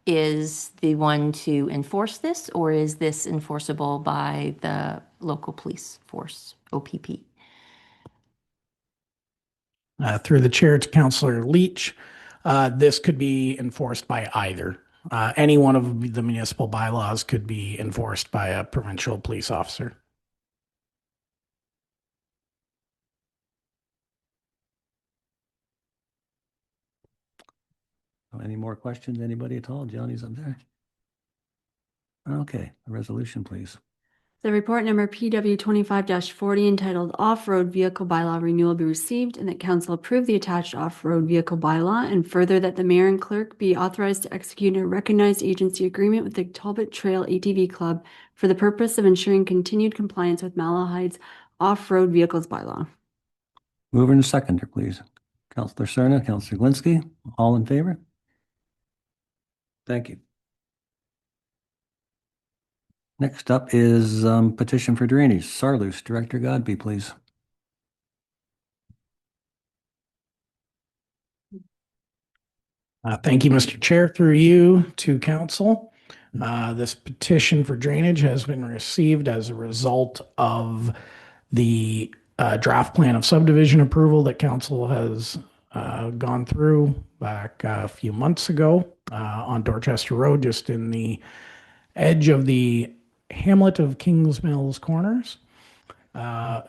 is the one to enforce this, or is this enforceable by the local police force, OPP? Through the chair to Councillor Leach, this could be enforced by either. Any one of the municipal bylaws could be enforced by a provincial police officer. Any more questions? Anybody at all? Johnny's up there. Okay, a resolution, please. The report number PW 25-40 entitled Off-Road Vehicle Bylaw Renewal be received and that council approve the attached off-road vehicle bylaw, and further that the mayor and clerk be authorized to execute a recognized agency agreement with the Talbot Trail ATV Club for the purpose of ensuring continued compliance with Malahide's off-road vehicles bylaw. Mover and seconder, please. Counselor Cerna, Counselor Glinski, all in favor? Thank you. Next up is petition for drainage. Sarloos, Director Godby, please. Thank you, Mr. Chair. Through you to council. This petition for drainage has been received as a result of the draft plan of subdivision approval that council has gone through back a few months ago on Dorchester Road, just in the edge of the hamlet of Kings Mills Corners.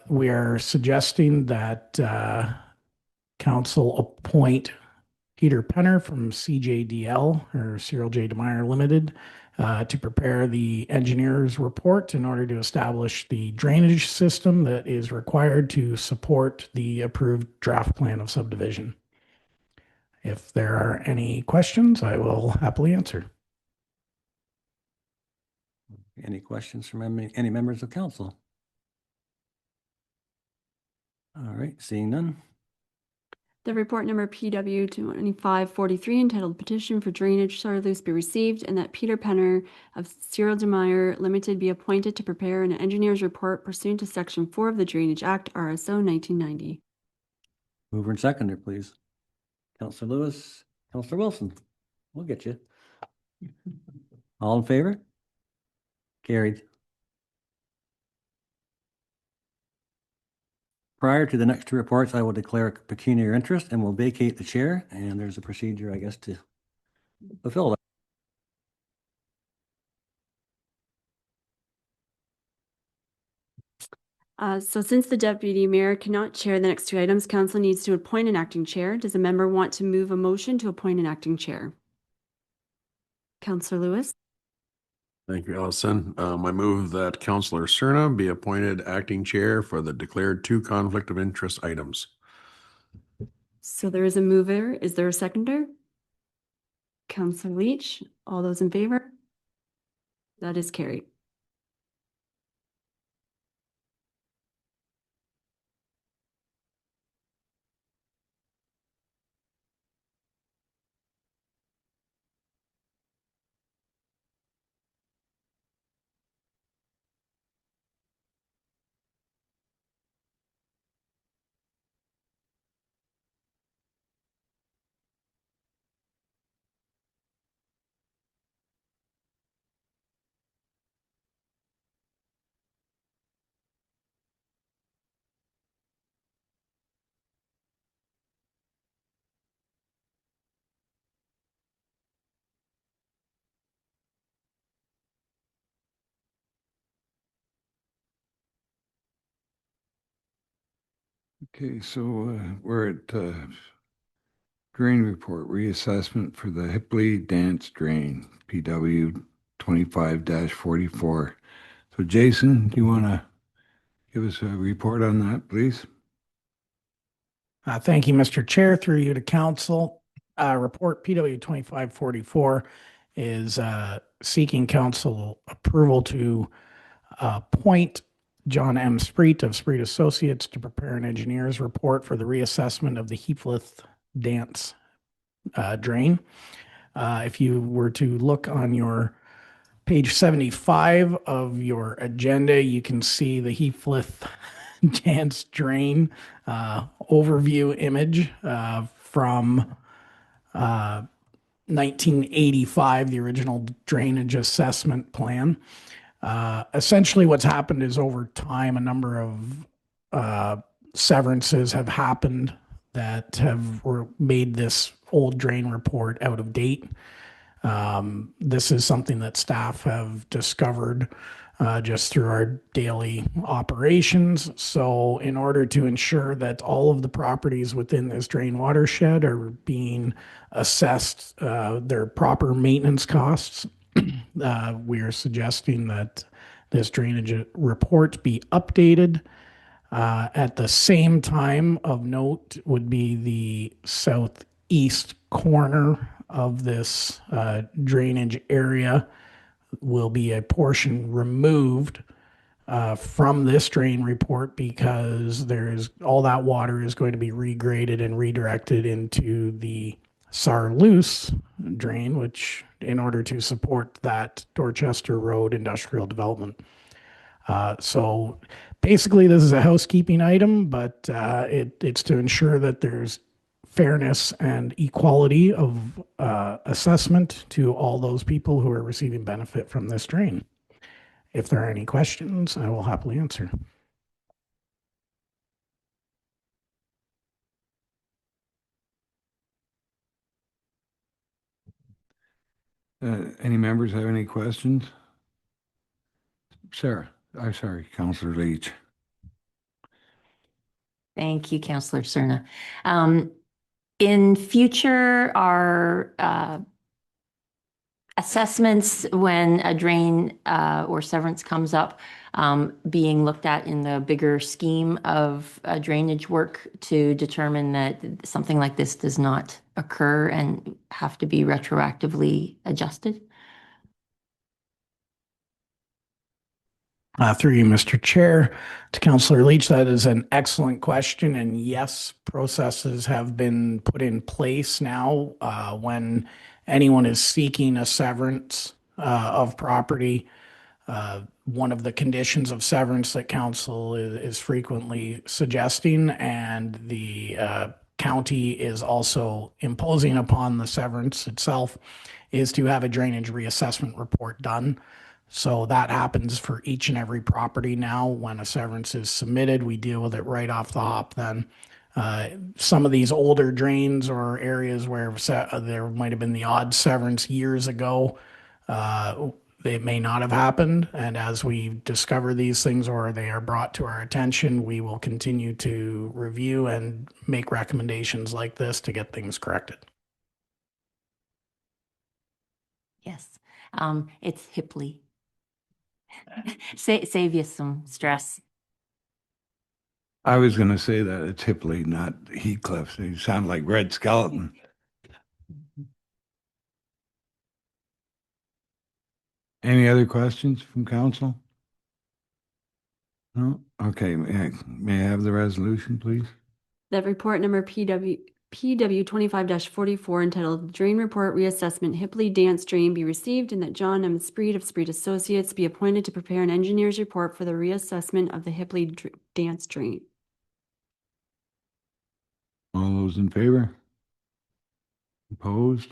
We are suggesting that council appoint Peter Penner from CJDL, or Cyril J. DeMeyer Limited, to prepare the engineer's report in order to establish the drainage system that is required to support the approved draft plan of subdivision. If there are any questions, I will happily answer. Any questions from any members of council? All right, seeing none. The report number PW 2543 entitled Petition for Drainage Sarloos be received and that Peter Penner of Cyril DeMeyer Limited be appointed to prepare an engineer's report pursuant to Section 4 of the Drainage Act, RSO 1990. Mover and seconder, please. Counselor Lewis, Counselor Wilson. We'll get you. All in favor? Carried. Prior to the next two reports, I will declare pecuniary interest and will vacate the chair, and there's a procedure, I guess, to fulfill that. So since the deputy mayor cannot chair the next two items, council needs to appoint an acting chair. Does a member want to move a motion to appoint an acting chair? Councillor Lewis. Thank you, Allison. I move that Councillor Cerna be appointed acting chair for the declared two conflict of interest items. So there is a mover. Is there a seconder? Councillor Leach. All those in favor? That is carried. Okay, so we're at drain report reassessment for the Hipley Dance Drain, PW 25-44. So Jason, do you want to give us a report on that, please? Thank you, Mr. Chair. Through you to council. Report PW 2544 is seeking council approval to appoint John M. Spreet of Spreet Associates to prepare an engineer's report for the reassessment of the Heathcliff Dance drain. If you were to look on your page 75 of your agenda, you can see the Heathcliff Dance drain overview image from 1985, the original drainage assessment plan. Essentially what's happened is over time, a number of severances have happened that have made this old drain report out of date. This is something that staff have discovered just through our daily operations. So in order to ensure that all of the properties within this drain watershed are being assessed their proper maintenance costs, we are suggesting that this drainage report be updated. At the same time, of note would be the southeast corner of this drainage area will be a portion removed from this drain report because all that water is going to be regraded and redirected into the Sarloose drain, which in order to support that Dorchester Road industrial development. So basically, this is a housekeeping item, but it's to ensure that there's fairness and equality of assessment to all those people who are receiving benefit from this drain. If there are any questions, I will happily answer. Any members have any questions? Sarah, I'm sorry, Councillor Leach. Thank you, Councillor Cerna. In future, our assessments when a drain or severance comes up, being looked at in the bigger scheme of drainage work to determine that something like this does not occur and have to be retroactively adjusted? Through you, Mr. Chair, to Councillor Leach, that is an excellent question. And yes, processes have been put in place now when anyone is seeking a severance of property. One of the conditions of severance that council is frequently suggesting, and the county is also imposing upon the severance itself, is to have a drainage reassessment report done. So that happens for each and every property now. When a severance is submitted, we deal with it right off the hop then. Some of these older drains or areas where there might have been the odd severance years ago, they may not have happened. And as we discover these things or they are brought to our attention, we will continue to review and make recommendations like this to get things corrected. Yes, it's Hipley. Save you some stress. I was going to say that it's Hipley, not Heathcliff. You sound like Red Skeleton. Any other questions from council? No? Okay, may I have the resolution, please? That report number PW 25-44 entitled Drain Report Reassessment Hipley Dance Drain be received, and that John M. Spreed of Spreed Associates be appointed to prepare an engineer's report for the reassessment of the Hipley Dance Drain. All those in favor? Opposed?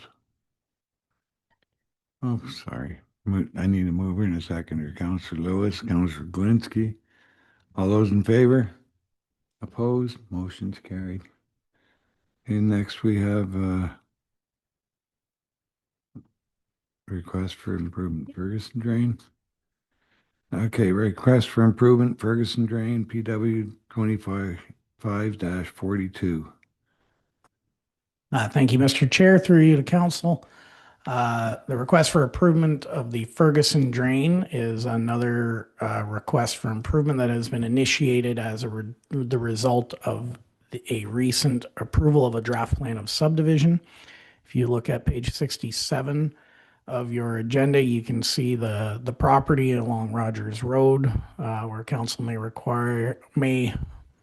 Oh, sorry. I need a mover and a seconder. Councillor Lewis, Councillor Glinski. All those in favor? Opposed? Motion's carried. And next we have request for improvement Ferguson Drain. Okay, request for improvement Ferguson Drain, PW 25-42. Thank you, Mr. Chair. Through you to council. The request for improvement of the Ferguson Drain is another request for improvement that has been initiated as the result of a recent approval of a draft plan of subdivision. If you look at page 67 of your agenda, you can see the property along Rogers Road, where council may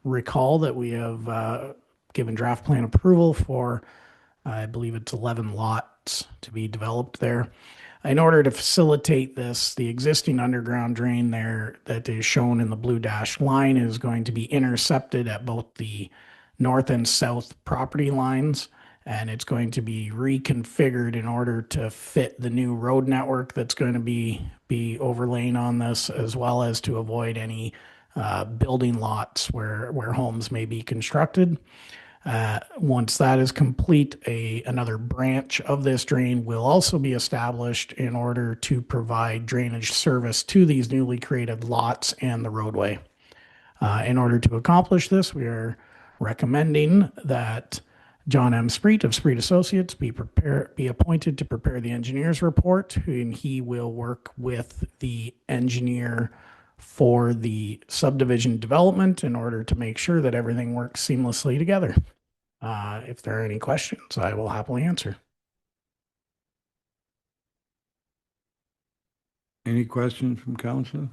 recall that we have given draft plan approval for, I believe it's 11 lots to be developed there. In order to facilitate this, the existing underground drain there that is shown in the blue dashed line is going to be intercepted at both the north and south property lines, and it's going to be reconfigured in order to fit the new road network that's going to be overlaying on this, as well as to avoid any building lots where homes may be constructed. Once that is complete, another branch of this drain will also be established in order to provide drainage service to these newly created lots and the roadway. In order to accomplish this, we are recommending that John M. Spreet of Spreet Associates be appointed to prepare the engineer's report, and he will work with the engineer for the subdivision development in order to make sure that everything works seamlessly together. If there are any questions, I will happily answer. Any questions from council?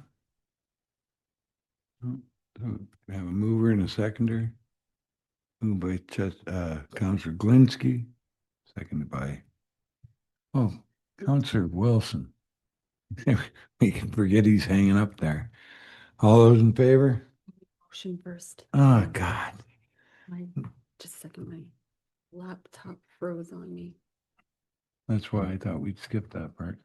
No. So we have a mover and a seconder. Moved by Councillor Glinski, seconded by, Councillor Wilson. We can forget he's hanging up there. All those in favor? Motion first. Oh, God. Just a second, my laptop froze on me. That's why I thought we'd skip that part.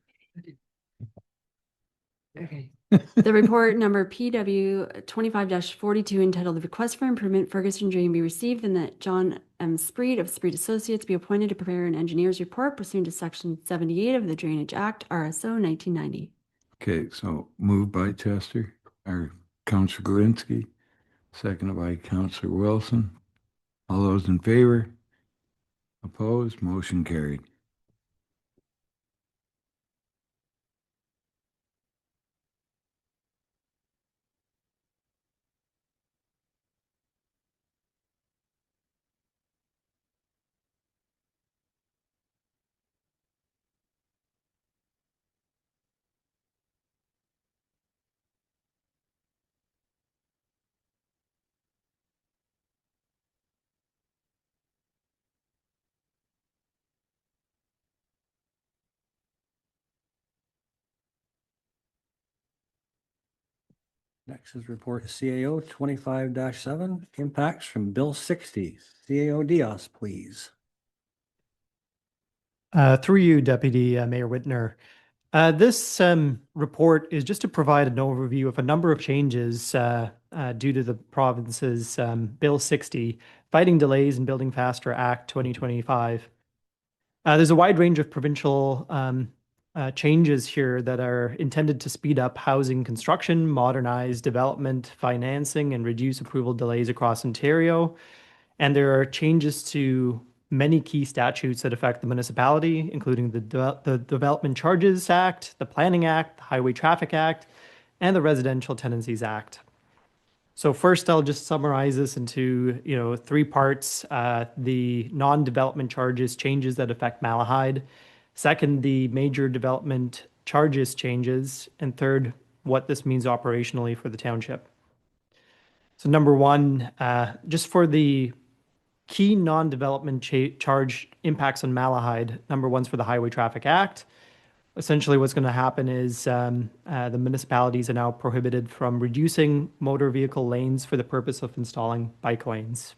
Okay. The report number PW 25-42 entitled "The Request for Improvement Ferguson Drain" be received, and that John M. Spreet of Spreet Associates be appointed to prepare an engineer's report pursuant to Section 78 of the Drainage Act, RSO 1990. Okay, so moved by Chester, or Councillor Galinsky, seconded by Councillor Wilson. All those in favor? Opposed? Motion carried. Next is report CAO 25-7, impacts from Bill 60. CAO Diaz, please. Through you, Deputy Mayor Whitner. This report is just to provide an overview of a number of changes due to the province's Bill 60, Fighting Delays in Building Faster Act 2025. There's a wide range of provincial changes here that are intended to speed up housing construction, modernize development financing, and reduce approval delays across Ontario. And there are changes to many key statutes that affect the municipality, including the Development Charges Act, the Planning Act, the Highway Traffic Act, and the Residential Tenancies Act. So first, I'll just summarize this into 3 parts. The non-development charges changes that affect Malahide. Second, the major development charges changes. And third, what this means operationally for the township. So number 1, just for the key non-development charge impacts on Malahide, number 1's for the Highway Traffic Act. Essentially, what's going to happen is the municipalities are now prohibited from reducing motor vehicle lanes for the purpose of installing bike lanes.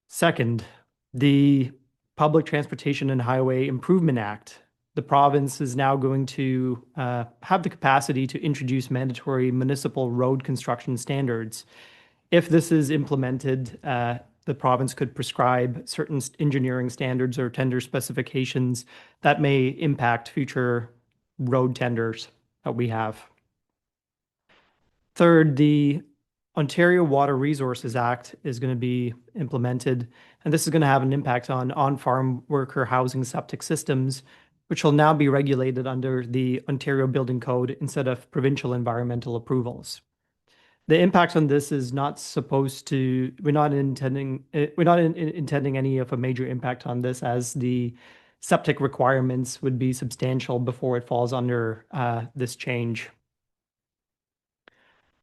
Second, the Public Transportation and Highway Improvement Act. The province is now going to have the capacity to introduce mandatory municipal road construction standards. If this is implemented, the province could prescribe certain engineering standards or tender specifications that may impact future road tenders that we have. Third, the Ontario Water Resources Act is going to be implemented, and this is going to have an impact on on-farm worker housing septic systems, which will now be regulated under the Ontario Building Code instead of provincial environmental approvals. The impact on this is not supposed to, we're not intending any of a major impact on this, as the septic requirements would be substantial before it falls under this change.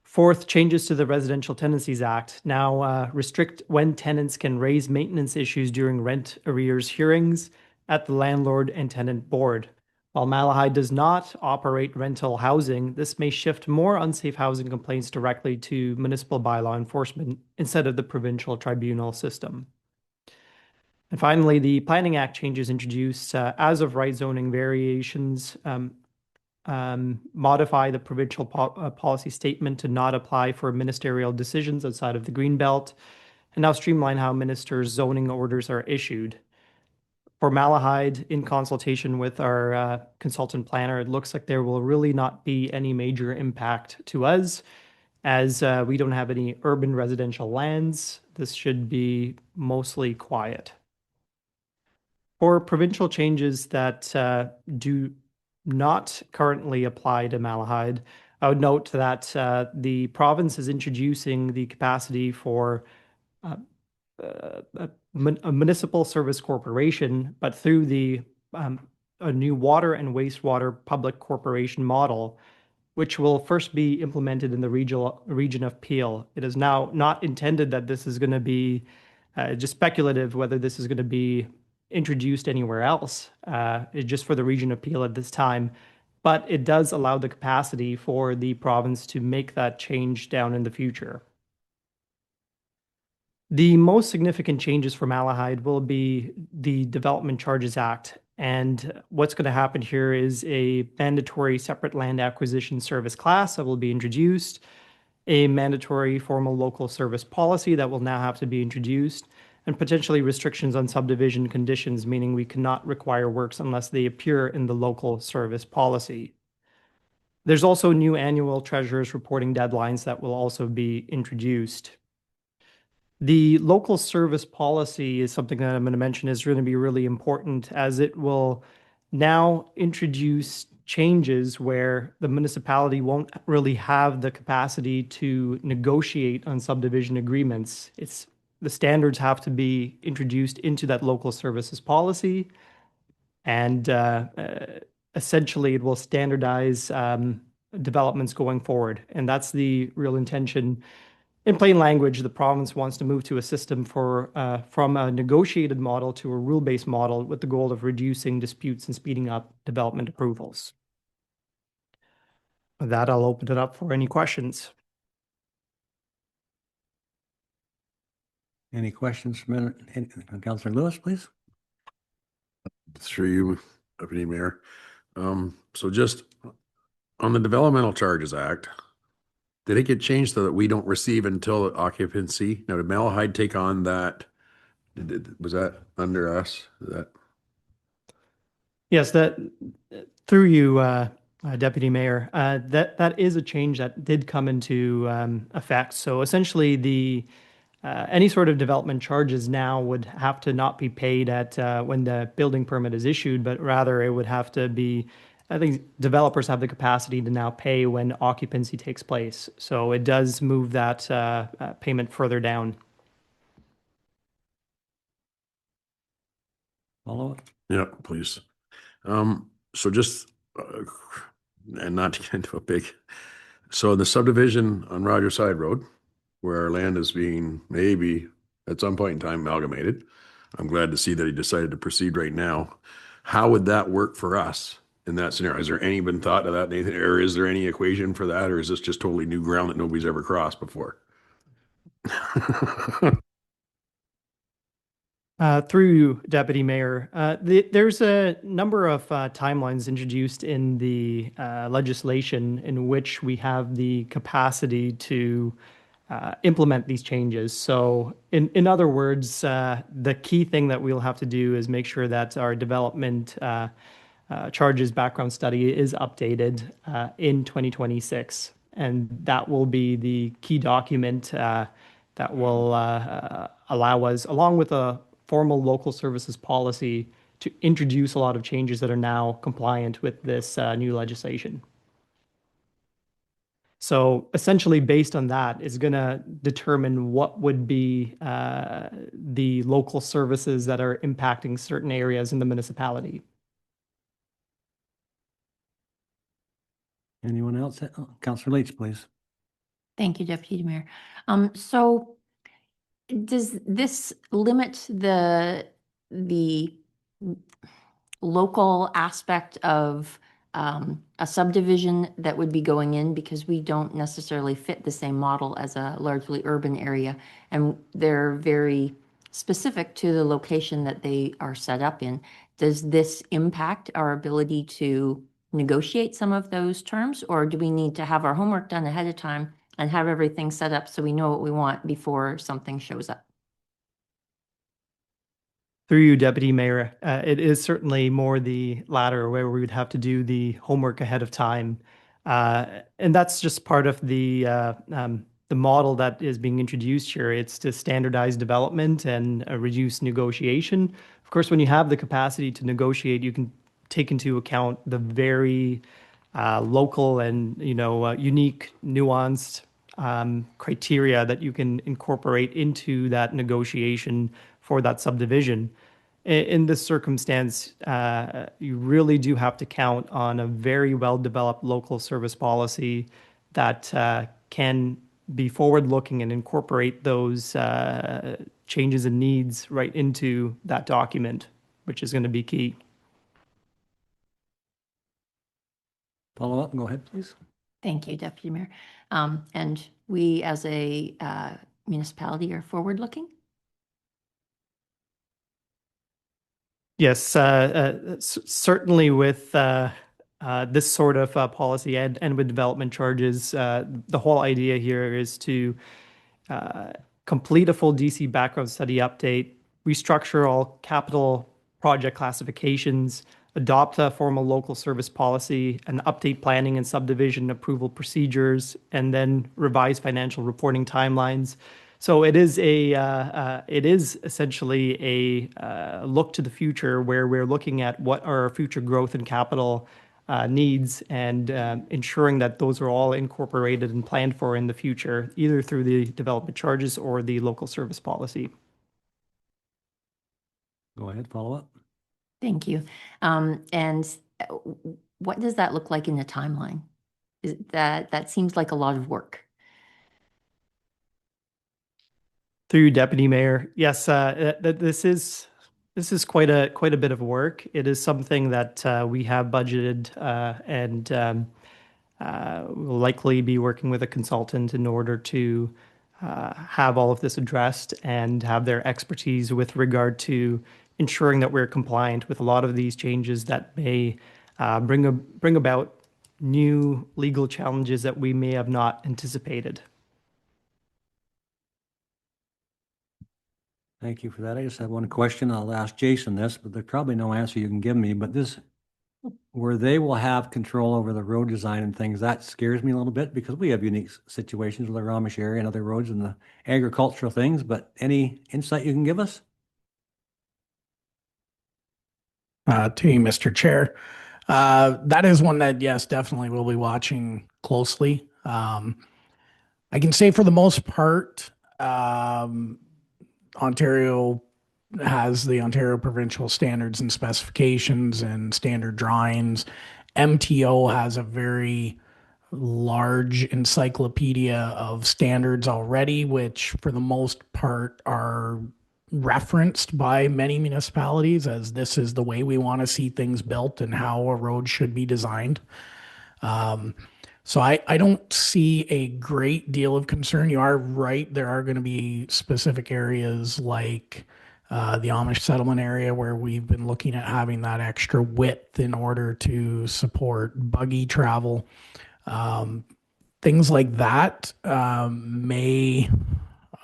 Fourth, changes to the Residential Tenancies Act now restrict when tenants can raise maintenance issues during rent arrears hearings at the Landlord and Tenant Board. While Malahide does not operate rental housing, this may shift more unsafe housing complaints directly to municipal bylaw enforcement instead of the provincial tribunal system. And finally, the Planning Act changes introduce as of right zoning variations, modify the provincial policy statement to not apply for ministerial decisions outside of the Greenbelt, and now streamline how ministers' zoning orders are issued. For Malahide, in consultation with our consultant planner, it looks like there will really not be any major impact to us. As we don't have any urban residential lands, this should be mostly quiet. For provincial changes that do not currently apply to Malahide, I would note that the province is introducing the capacity for a municipal service corporation, but through a new water and wastewater public corporation model, which will first be implemented in the region of Peel. It is now not intended that this is going to be just speculative whether this is going to be introduced anywhere else. It's just for the region of Peel at this time, but it does allow the capacity for the province to make that change down in the future. The most significant changes for Malahide will be the Development Charges Act. And what's going to happen here is a mandatory separate land acquisition service class that will be introduced, a mandatory formal local service policy that will now have to be introduced, and potentially restrictions on subdivision conditions, meaning we cannot require works unless they appear in the local service policy. There's also new annual treasurer's reporting deadlines that will also be introduced. The local service policy is something that I'm going to mention is going to be really important, as it will now introduce changes where the municipality won't really have the capacity to negotiate on subdivision agreements. The standards have to be introduced into that local services policy, and essentially it will standardize developments going forward. And that's the real intention. In plain language, the province wants to move to a system from a negotiated model to a rule-based model with the goal of reducing disputes and speeding up development approvals. With that, I'll open it up for any questions. Any questions from Councillor Lewis, please? Through you, Deputy Mayor. So just on the Developmental Charges Act, did it get changed so that we don't receive until occupancy? Now, did Malahide take on that? Was that under us? Yes, that through you, Deputy Mayor, that is a change that did come into effect. So essentially, any sort of development charges now would have to not be paid at when the building permit is issued, but rather it would have to be. I think developers have the capacity to now pay when occupancy takes place. So it does move that payment further down. Follow up? Yeah, please. So just, and not to get into a big, so the subdivision on Rogers Side Road, where our land is being maybe at some point in time amalgamated. I'm glad to see that he decided to proceed right now. How would that work for us? In that scenario, has there any been thought of that, Nathan, or is there any equation for that, or is this just totally new ground that nobody's ever crossed before? Through you, Deputy Mayor, there's a number of timelines introduced in the legislation in which we have the capacity to implement these changes. So in other words, the key thing that we'll have to do is make sure that our development charges background study is updated in 2026. And that will be the key document that will allow us, along with a formal local services policy, to introduce a lot of changes that are now compliant with this new legislation. So essentially, based on that, is going to determine what would be the local services that are impacting certain areas in the municipality. Anyone else? Councillor Leach, please. Thank you, Deputy Mayor. So does this limit the local aspect of a subdivision that would be going in, because we don't necessarily fit the same model as a largely urban area, and they're very specific to the location that they are set up in? Does this impact our ability to negotiate some of those terms, or do we need to have our homework done ahead of time and have everything set up so we know what we want before something shows up? Through you, Deputy Mayor, it is certainly more the latter, where we would have to do the homework ahead of time. And that's just part of the model that is being introduced here. It's to standardize development and reduce negotiation. Of course, when you have the capacity to negotiate, you can take into account the very local and unique, nuanced criteria that you can incorporate into that negotiation for that subdivision. In this circumstance, you really do have to count on a very well-developed local service policy that can be forward-looking and incorporate those changes and needs right into that document, which is going to be key. Follow up, go ahead, please. Thank you, Deputy Mayor. And we as a municipality are forward-looking? Yes, certainly with this sort of policy and with development charges, the whole idea here is to complete a full DC background study update, restructure all capital project classifications, adopt a formal local service policy, and update planning and subdivision approval procedures, and then revise financial reporting timelines. So it is essentially a look to the future where we're looking at what are our future growth and capital needs and ensuring that those are all incorporated and planned for in the future, either through the development charges or the local service policy. Go ahead, follow up. Thank you. And what does that look like in the timeline? That seems like a lot of work. Through Deputy Mayor, yes, this is quite a bit of work. It is something that we have budgeted and we'll likely be working with a consultant in order to have all of this addressed and have their expertise with regard to ensuring that we're compliant with a lot of these changes that may bring about new legal challenges that we may have not anticipated. Thank you for that. I just have one question. I'll ask Jason this, but there's probably no answer you can give me. But this, where they will have control over the road design and things, that scares me a little bit because we have unique situations with the Amish area and other roads and the agricultural things. But any insight you can give us? To you, Mr. Chair. That is one that, yes, definitely we'll be watching closely. I can say for the most part, Ontario has the Ontario Provincial Standards and Specifications and standard drawings. MTO has a very large encyclopedia of standards already, which for the most part are referenced by many municipalities as this is the way we want to see things built and how a road should be designed. So I don't see a great deal of concern. You are right. There are going to be specific areas like the Amish settlement area where we've been looking at having that extra width in order to support buggy travel. Things like that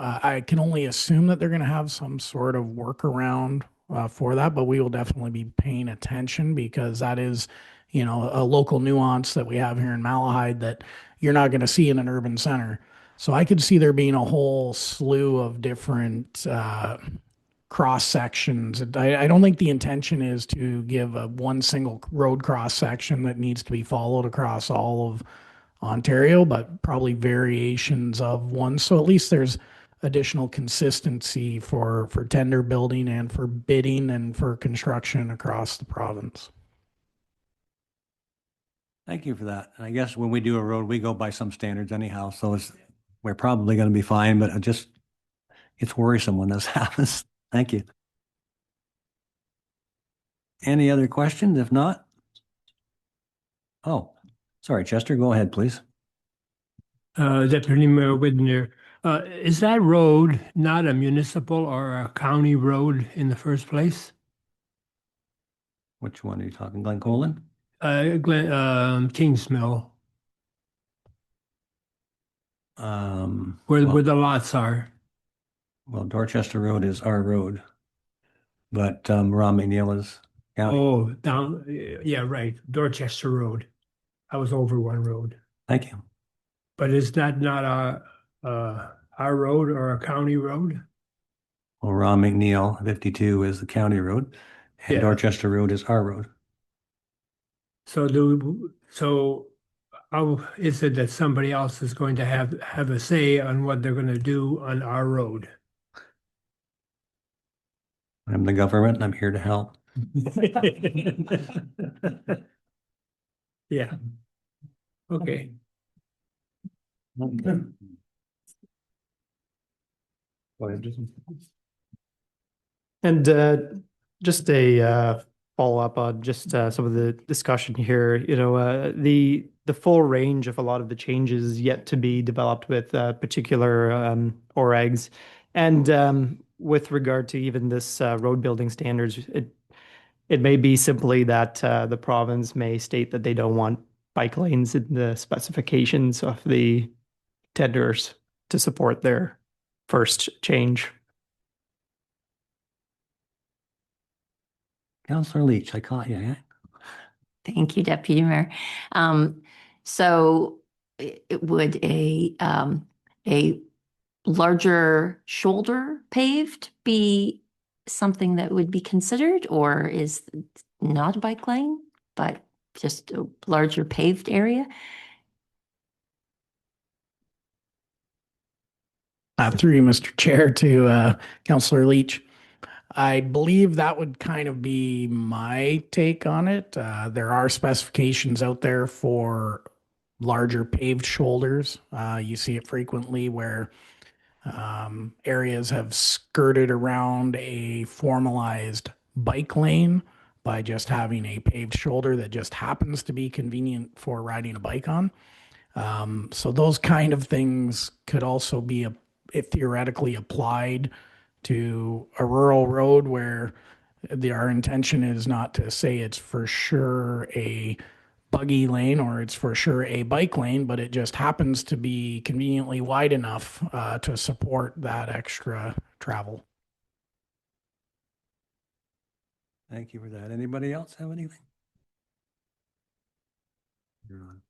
I can only assume that they're going to have some sort of workaround for that, but we will definitely be paying attention because that is a local nuance that we have here in Malahide that you're not going to see in an urban center. So I could see there being a whole slew of different cross sections. I don't think the intention is to give one single road cross section that needs to be followed across all of Ontario, but probably variations of one. So at least there's additional consistency for tender building and for bidding and for construction across the province. Thank you for that. And I guess when we do a road, we go by some standards anyhow, so we're probably going to be fine, but it's worrisome when this happens. Thank you. Any other questions? If not? Oh, sorry, Chester, go ahead, please. Deputy Mayor Widner, is that road not a municipal or a county road in the first place? Which one are you talking, Glencolin? Kingsmill, where the lots are. Well, Dorchester Road is our road, but Ron McNeil is county. Oh, down, yeah, right, Dorchester Road. I was over one road. Thank you. But is that not our road or a county road? Well, Ron McNeil, 52 is the county road, and Yeah. Dorchester Road is our road. So how is it that somebody else is going to have a say on what they're going to do on our road? I'm the government and I'm here to help. Yeah. Okay. Okay. Go ahead, Jason. And just a follow-up on just some of the discussion here. The full range of a lot of the changes yet to be developed with particular OREGs. And with regard to even this road building standards, it may be simply that the province may state that they don't want bike lanes in the specifications of the tenders to support their first change. Councillor Leach, I caught you, eh? Thank you, Deputy Mayor. So it would a larger shoulder paved be something that would be considered, or is not a bike lane, but just a larger paved area? Through you, Mr. Chair, to Councillor Leach. I believe that would kind of be my take on it. There are specifications out there for larger paved shoulders. You see it frequently where areas have skirted around a formalized bike lane by just having a paved shoulder that just happens to be convenient for riding a bike on. So those kind of things could also be theoretically applied to a rural road where our intention is not to say it's for sure a buggy lane or it's for sure a bike lane, but it just happens to be conveniently wide enough to support that extra travel. Thank you for that. Anybody else have anything? You're on.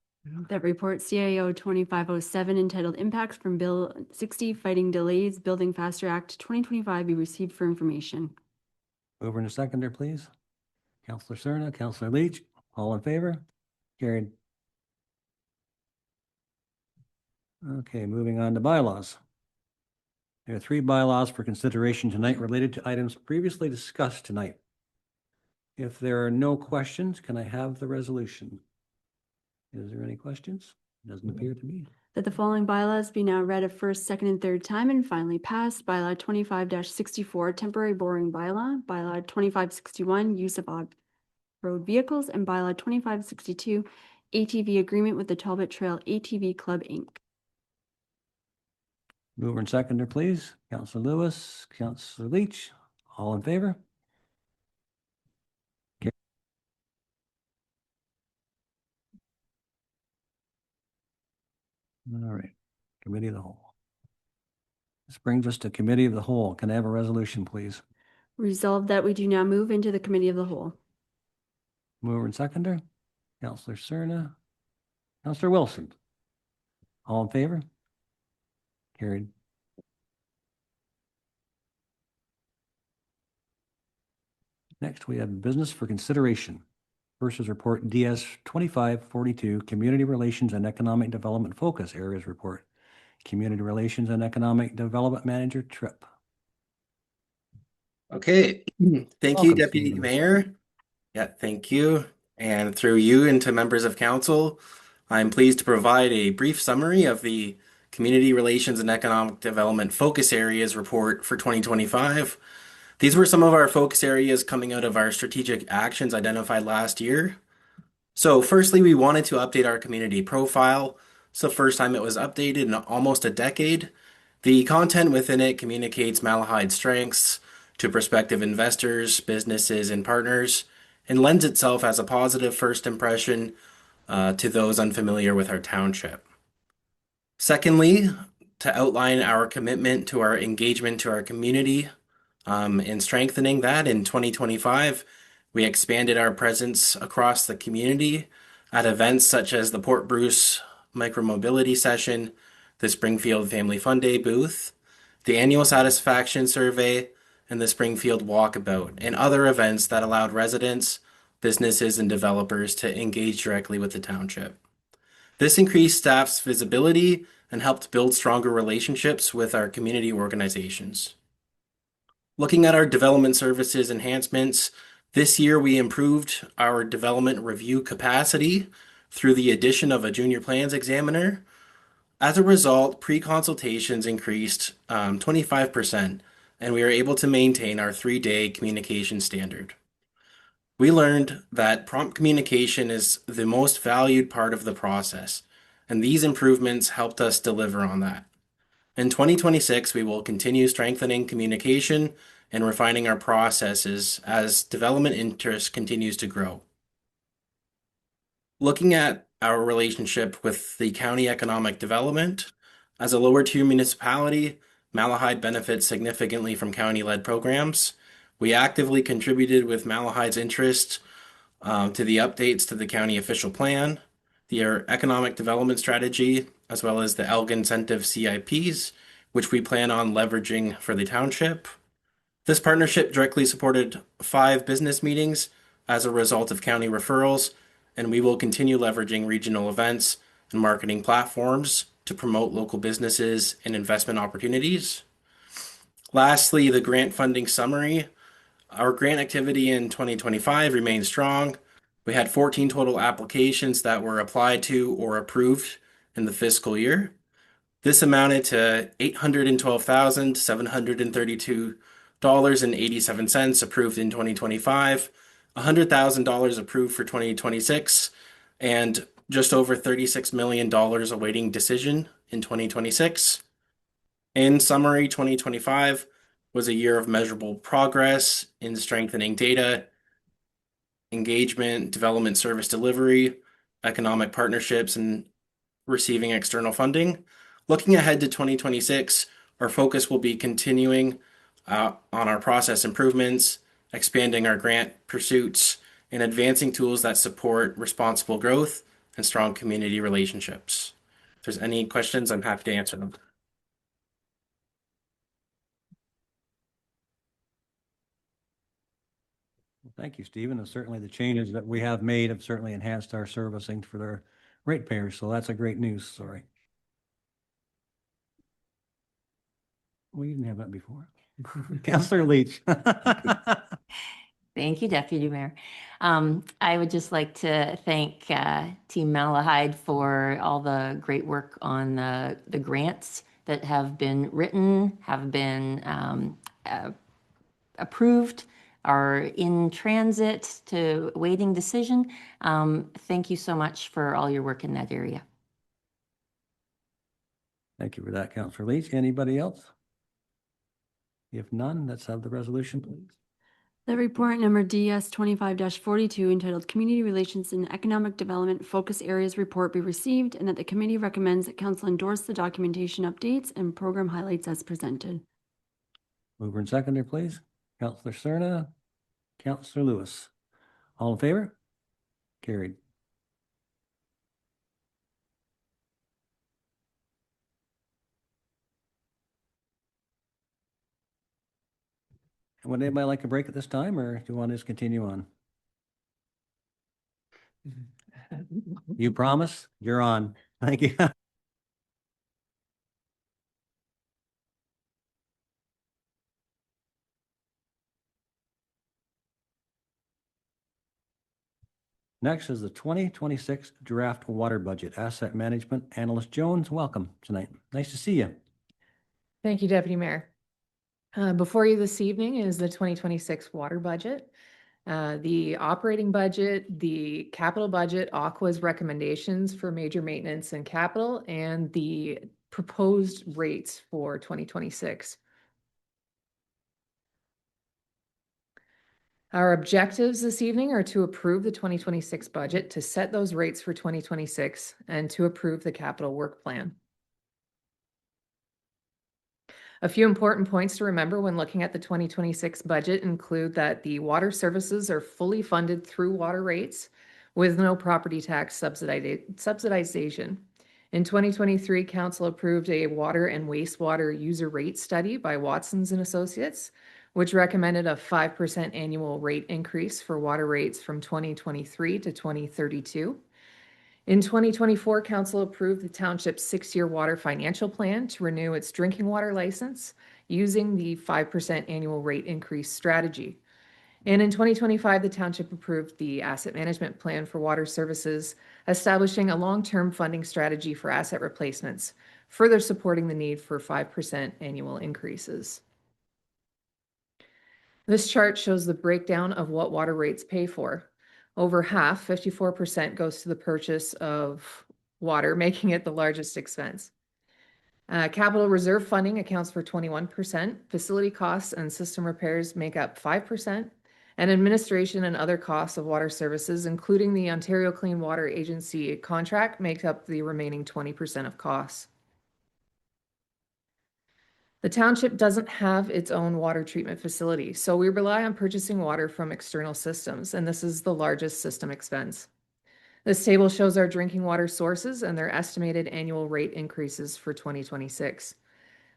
That report CAO 2507 entitled Impacts from Bill 60 Fighting Delays Building Faster Act 2025 be received for information. Over and a seconder, please. Councillor Cerna, Councillor Leach, all in favor? Carried. Okay, moving on to bylaws. There are 3 bylaws for consideration tonight related to items previously discussed tonight. If there are no questions, can I have the resolution? Is there any questions? Doesn't appear to be. That the following bylaws be now read a first, second, and third time and finally passed. Bylaw 25-64, temporary boring bylaw. Bylaw 2561, use of off-road vehicles. And bylaw 2562, ATV agreement with the Talbot Trail ATV Club, Inc. Mover and seconder, please. Councillor Lewis, Councillor Leach, all in favor? All right, Committee of the Whole. This brings us to Committee of the Whole. Can I have a resolution, please? Resolved that we do now move into the Committee of the Whole. Mover and seconder, Councillor Cerna, Councillor Wilson. All in favor? Carried. Next, we have business for consideration. First is report DS 2542, Community Relations and Economic Development Focus Areas Report. Community Relations and Economic Development Manager Tripp. Okay, thank you, Welcome, Deputy Stephen. Mayor. Yeah, thank you. And through you and to members of council, I'm pleased to provide a brief summary of the Community Relations and Economic Development Focus Areas Report for 2025. These were some of our focus areas coming out of our strategic actions identified last year. So firstly, we wanted to update our community profile. It's the first time it was updated in almost a decade. The content within it communicates Malahide's strengths to prospective investors, businesses, and partners, and lends itself as a positive first impression to those unfamiliar with our township. Secondly, to outline our commitment to our engagement to our community, in strengthening that in 2025, we expanded our presence across the community at events such as the Port Bruce Micromobility Session, the Springfield Family Fun Day booth, the annual satisfaction survey, and the Springfield Walkabout, and other events that allowed residents, businesses, and developers to engage directly with the township. This increased staff's visibility and helped build stronger relationships with our community organizations. Looking at our development services enhancements, this year we improved our development review capacity through the addition of a junior plans examiner. As a result, pre-consultations increased 25%, and we were able to maintain our 3-day communication standard. We learned that prompt communication is the most valued part of the process, and these improvements helped us deliver on that. In 2026, we will continue strengthening communication and refining our processes as development interest continues to grow. Looking at our relationship with the county economic development, as a lower tier municipality, Malahide benefits significantly from county-led programs. We actively contributed with Malahide's interest to the updates to the county official plan, the economic development strategy, as well as the ELG incentive CIPs, which we plan on leveraging for the township. This partnership directly supported 5 business meetings as a result of county referrals, and we will continue leveraging regional events and marketing platforms to promote local businesses and investment opportunities. Lastly, the grant funding summary. Our grant activity in 2025 remains strong. We had 14 total applications that were applied to or approved in the fiscal year. This amounted to $812,732.87 approved in 2025, $100,000 approved for 2026, and just over $36 million awaiting decision in 2026. In summary, 2025 was a year of measurable progress in strengthening data, engagement, development service delivery, economic partnerships, and receiving external funding. Looking ahead to 2026, our focus will be continuing on our process improvements, expanding our grant pursuits, and advancing tools that support responsible growth and strong community relationships. If there's any questions, I'm happy to answer them. Thank you, Stephen. And certainly the changes that we have made have certainly enhanced our servicing for their ratepayers. So that's a great news story. We didn't have that before. Councillor Leach. Thank you, Deputy Mayor. I would just like to thank Team Malahide for all the great work on the grants that have been written, have been approved, are in transit to waiting decision. Thank you so much for all your work in that area. Thank you for that, Councillor Leach. Anybody else? If none, let's have the resolution, please. The report number DS 25-42 entitled Community Relations and Economic Development Focus Areas Report be received, and that the committee recommends that council endorse the documentation updates and program highlights as presented. Mover and seconder, please. Councillor Cerna, Councillor Lewis. All in favor? Carried. Would anybody like a break at this time, or do you want to just continue on? You promise? You're on. Thank you. Next is the 2026 draft water budget. Asset Management Analyst Jones, welcome tonight. Nice to see you. Thank you, Deputy Mayor. Before you this evening is the 2026 water budget. The operating budget, the capital budget, Aqua's recommendations for major maintenance and capital, and the proposed rates for 2026. Our objectives this evening are to approve the 2026 budget, to set those rates for 2026, and to approve the capital work plan. A few important points to remember when looking at the 2026 budget include that the water services are fully funded through water rates. with no property tax subsidization. In 2023, Council approved a water and wastewater user rate study by Watsons and Associates, which recommended a 5% annual rate increase for water rates from 2023 to 2032. In 2024, Council approved the township's 6-year water financial plan to renew its drinking water license using the 5% annual rate increase strategy. And in 2025, the township approved the asset management plan for water services, establishing a long-term funding strategy for asset replacements, further supporting the need for 5% annual increases. This chart shows the breakdown of what water rates pay for. Over half, 54%, goes to the purchase of water, making it the largest expense. Capital reserve funding accounts for 21%, facility costs and system repairs make up 5%, and administration and other costs of water services, including the Ontario Clean Water Agency contract, make up the remaining 20% of costs. The township doesn't have its own water treatment facility, so we rely on purchasing water from external systems, and this is the largest system expense. This table shows our drinking water sources and their estimated annual rate increases for 2026.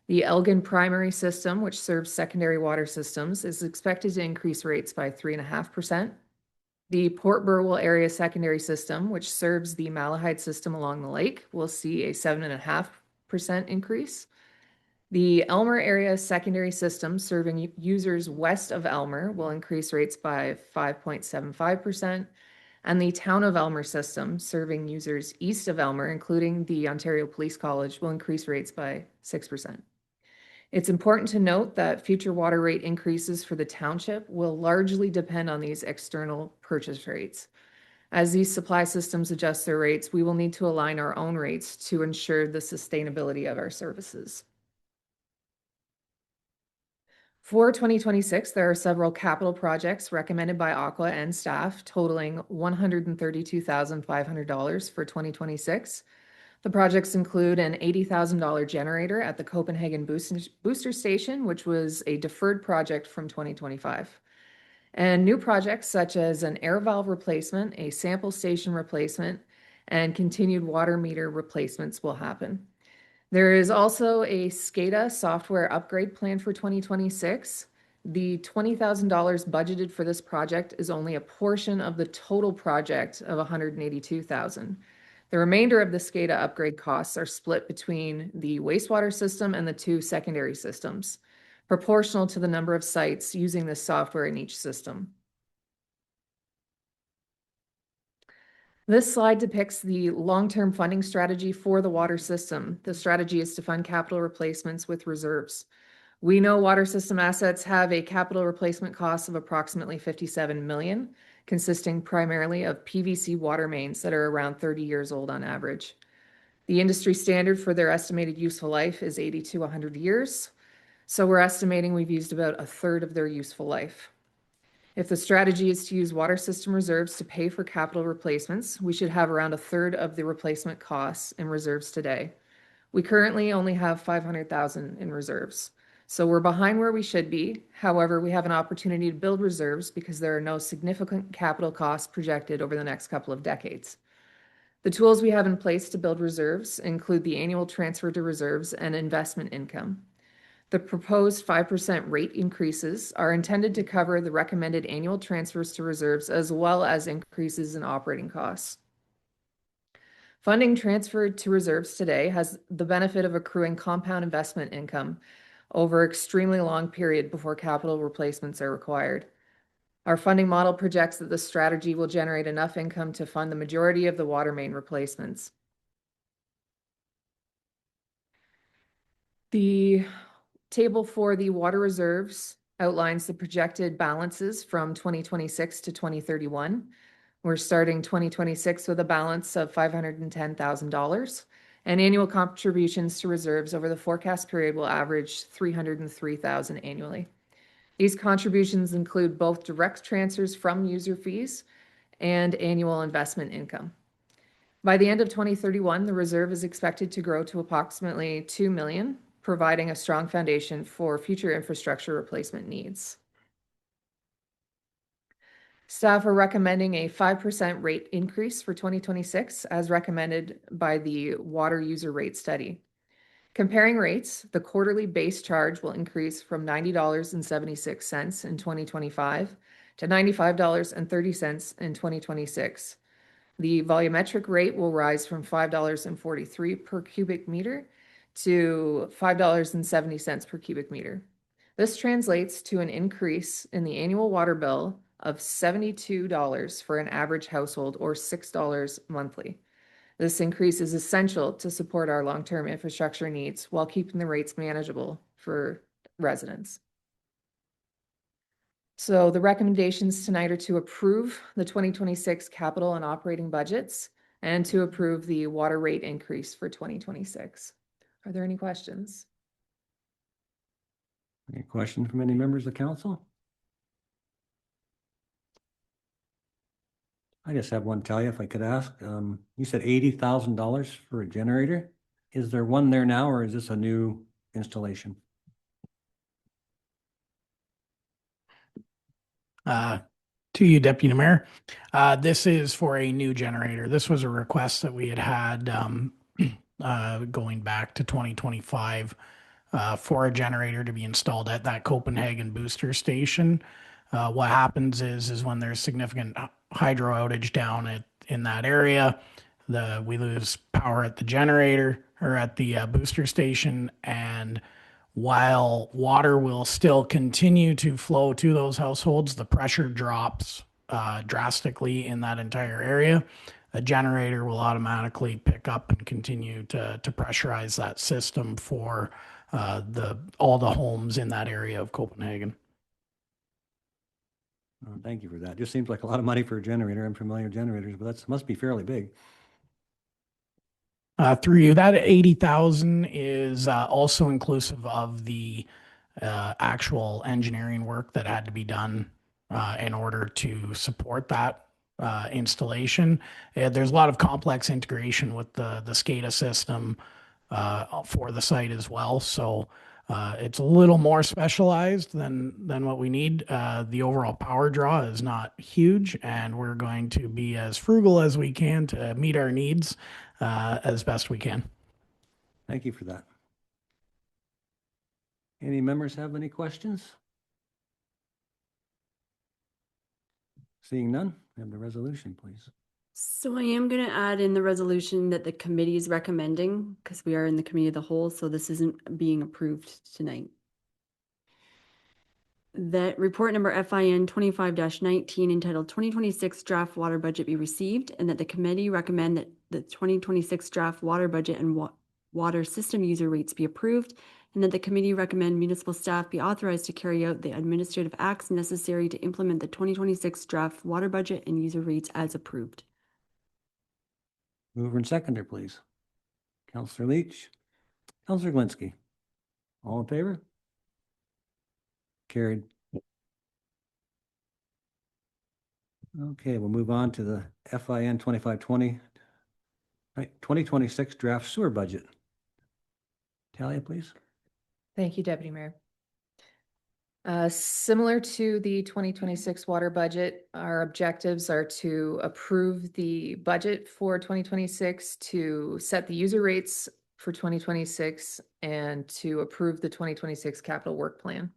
The Elgin primary system, which serves secondary water systems, is expected to increase rates by 3.5%. The Port Burwell area secondary system, which serves the Malahide system along the lake, will see a 7.5% increase. The Elmer area secondary system serving users west of Elmer will increase rates by 5.75%, and the Town of Elmer system serving users east of Elmer, including the Ontario Police College, will increase rates by 6%. It's important to note that future water rate increases for the township will largely depend on these external purchase rates. As these supply systems adjust their rates, we will need to align our own rates to ensure the sustainability of our services. For 2026, there are several capital projects recommended by Aqua and staff totaling $132,500 for 2026. The projects include an $80,000 generator at the Copenhagen Booster Station, which was a deferred project from 2025. And new projects such as an air valve replacement, a sample station replacement, and continued water meter replacements will happen. There is also a SCADA software upgrade plan for 2026. The $20,000 budgeted for this project is only a portion of the total project of $182,000. The remainder of the SCADA upgrade costs are split between the wastewater system and the 2 secondary systems, proportional to the number of sites using this software in each system. This slide depicts the long-term funding strategy for the water system. The strategy is to fund capital replacements with reserves. We know water system assets have a capital replacement cost of approximately $57 million, consisting primarily of PVC water mains that are around 30 years old on average. The industry standard for their estimated useful life is 80 to 100 years, so we're estimating we've used about a third of their useful life. If the strategy is to use water system reserves to pay for capital replacements, we should have around a third of the replacement costs in reserves today. We currently only have $500,000 in reserves, so we're behind where we should be. However, we have an opportunity to build reserves because there are no significant capital costs projected over the next couple of decades. The tools we have in place to build reserves include the annual transfer to reserves and investment income. The proposed 5% rate increases are intended to cover the recommended annual transfers to reserves as well as increases in operating costs. Funding transferred to reserves today has the benefit of accruing compound investment income over an extremely long period before capital replacements are required. Our funding model projects that the strategy will generate enough income to fund the majority of the water main replacements. The table for the water reserves outlines the projected balances from 2026 to 2031. We're starting 2026 with a balance of $510,000, and annual contributions to reserves over the forecast period will average $303,000 annually. These contributions include both direct transfers from user fees and annual investment income. By the end of 2031, the reserve is expected to grow to approximately $2 million, providing a strong foundation for future infrastructure replacement needs. Staff are recommending a 5% rate increase for 2026 as recommended by the Water User Rate Study. Comparing rates, the quarterly base charge will increase from $90.76 in 2025 to $95.30 in 2026. The volumetric rate will rise from $5.43 per cubic meter to $5.70 per cubic meter. This translates to an increase in the annual water bill of $72 for an average household, or $6 monthly. This increase is essential to support our long-term infrastructure needs while keeping the rates manageable for residents. So the recommendations tonight are to approve the 2026 capital and operating budgets and to approve the water rate increase for 2026. Are there any questions? Any questions from any members of council? I just have one, Talia, if I could ask. You said $80,000 for a generator. Is there one there now, or is this a new installation? To you, Deputy Mayor. This is for a new generator. This was a request that we had going back to 2025 for a generator to be installed at that Copenhagen booster station. What happens is when there's significant hydro outage down in that area, we lose power at the generator or at the booster station, and while water will still continue to flow to those households, the pressure drops drastically in that entire area. A generator will automatically pick up and continue to pressurize that system for all the homes in that area of Copenhagen. Thank you for that. Just seems like a lot of money for a generator. I'm familiar with generators, but that must be fairly big. Through you, that 80,000 is also inclusive of the actual engineering work that had to be done in order to support that installation. There's a lot of complex integration with the SCADA system for the site as well. So it's a little more specialized than what we need. The overall power draw is not huge, and we're going to be as frugal as we can to meet our needs as best we can. Thank you for that. Any members have any questions? Seeing none, have the resolution, please. So I am going to add in the resolution that the committee is recommending, because we are in the committee of the whole, so this isn't being approved tonight. That report number FIN 25-19 entitled 2026 draft water budget be received, and that the committee recommend that the 2026 draft water budget and water system user rates be approved, and that the committee recommend municipal staff be authorized to carry out the administrative acts necessary to implement the 2026 draft water budget and user rates as approved. Mover and seconder, please. Councillor Leach, Councillor Glinski. All in favor? Carried. Okay, we'll move on to the FIN 2520, right, 2026 draft sewer budget. Talia, please. Thank you, Deputy Mayor. Similar to the 2026 water budget, our objectives are to approve the budget for 2026, to set the user rates for 2026, and to approve the 2026 capital work plan.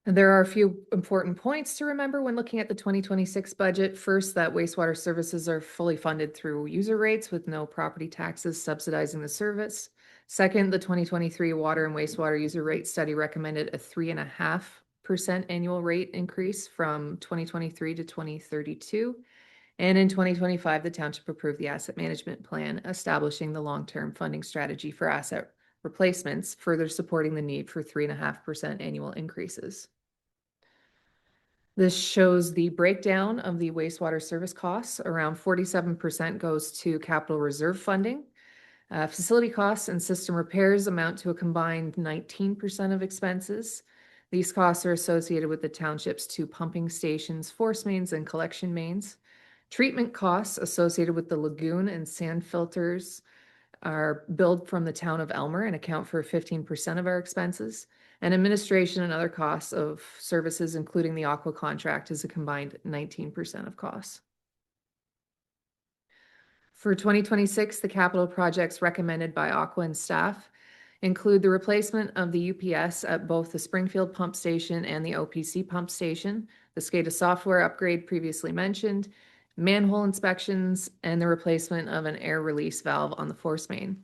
And there are a few important points to remember when looking at the 2026 budget. First, that wastewater services are fully funded through user rates with no property taxes subsidizing the service. Second, the 2023 water and wastewater user rate study recommended a 3.5% annual rate increase from 2023 to 2032. And in 2025, the township approved the asset management plan, establishing the long-term funding strategy for asset replacements, further supporting the need for 3.5% annual increases. This shows the breakdown of the wastewater service costs. Around 47% goes to capital reserve funding. Facility costs and system repairs amount to a combined 19% of expenses. These costs are associated with the township's 2 pumping stations, force mains, and collection mains. Treatment costs associated with the lagoon and sand filters are billed from the town of Elmer and account for 15% of our expenses. and administration and other costs of services, including the Aqua contract, is a combined 19% of costs. For 2026, the capital projects recommended by Aqua and staff include the replacement of the UPS at both the Springfield pump station and the OPC pump station, the SCADA software upgrade previously mentioned, manhole inspections, and the replacement of an air release valve on the force main.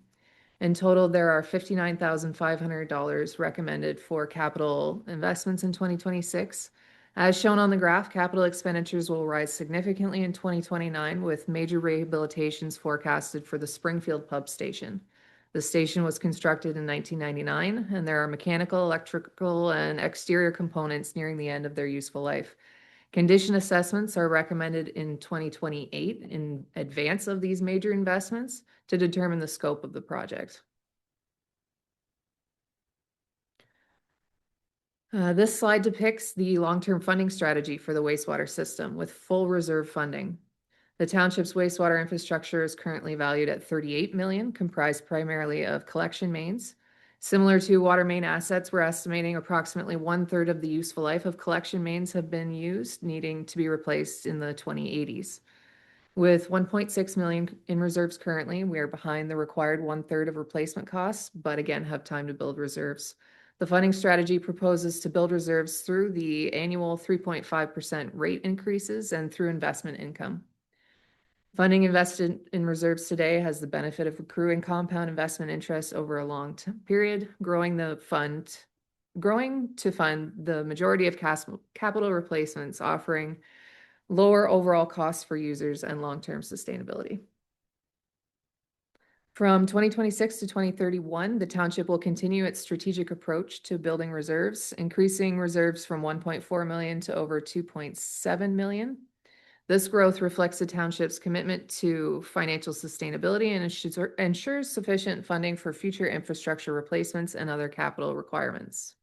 In total, there are $59,500 recommended for capital investments in 2026. As shown on the graph, capital expenditures will rise significantly in 2029, with major rehabilitations forecasted for the Springfield pump station. The station was constructed in 1999, and there are mechanical, electrical, and exterior components nearing the end of their useful life. Condition assessments are recommended in 2028 in advance of these major investments to determine the scope of the project. This slide depicts the long-term funding strategy for the wastewater system with full reserve funding. The township's wastewater infrastructure is currently valued at $38 million, comprised primarily of collection mains. Similar to water main assets, we're estimating approximately 1/3 of the useful life of collection mains have been used, needing to be replaced in the 2080s. With $1.6 million in reserves currently, we are behind the required 1/3 of replacement costs, but again have time to build reserves. The funding strategy proposes to build reserves through the annual 3.5% rate increases and through investment income. Funding invested in reserves today has the benefit of accruing compound investment interest over a long period, growing to fund the majority of capital replacements, offering lower overall costs for users and long-term sustainability. From 2026 to 2031, the township will continue its strategic approach to building reserves, increasing reserves from 1.4 million to over 2.7 million. This growth reflects the township's commitment to financial sustainability and ensures sufficient funding for future infrastructure replacements and other capital requirements.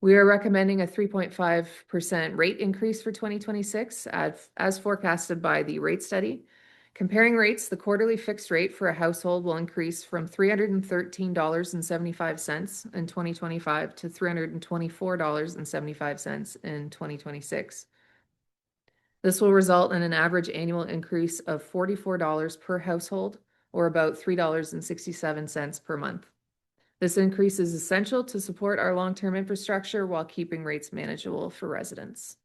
We are recommending a 3.5% rate increase for 2026 as forecasted by the rate study. Comparing rates, the quarterly fixed rate for a household will increase from $313.75 in 2025 to $324.75 in 2026. This will result in an average annual increase of $44 per household, or about $3.67 per month. This increase is essential to support our long-term infrastructure while keeping rates manageable for residents.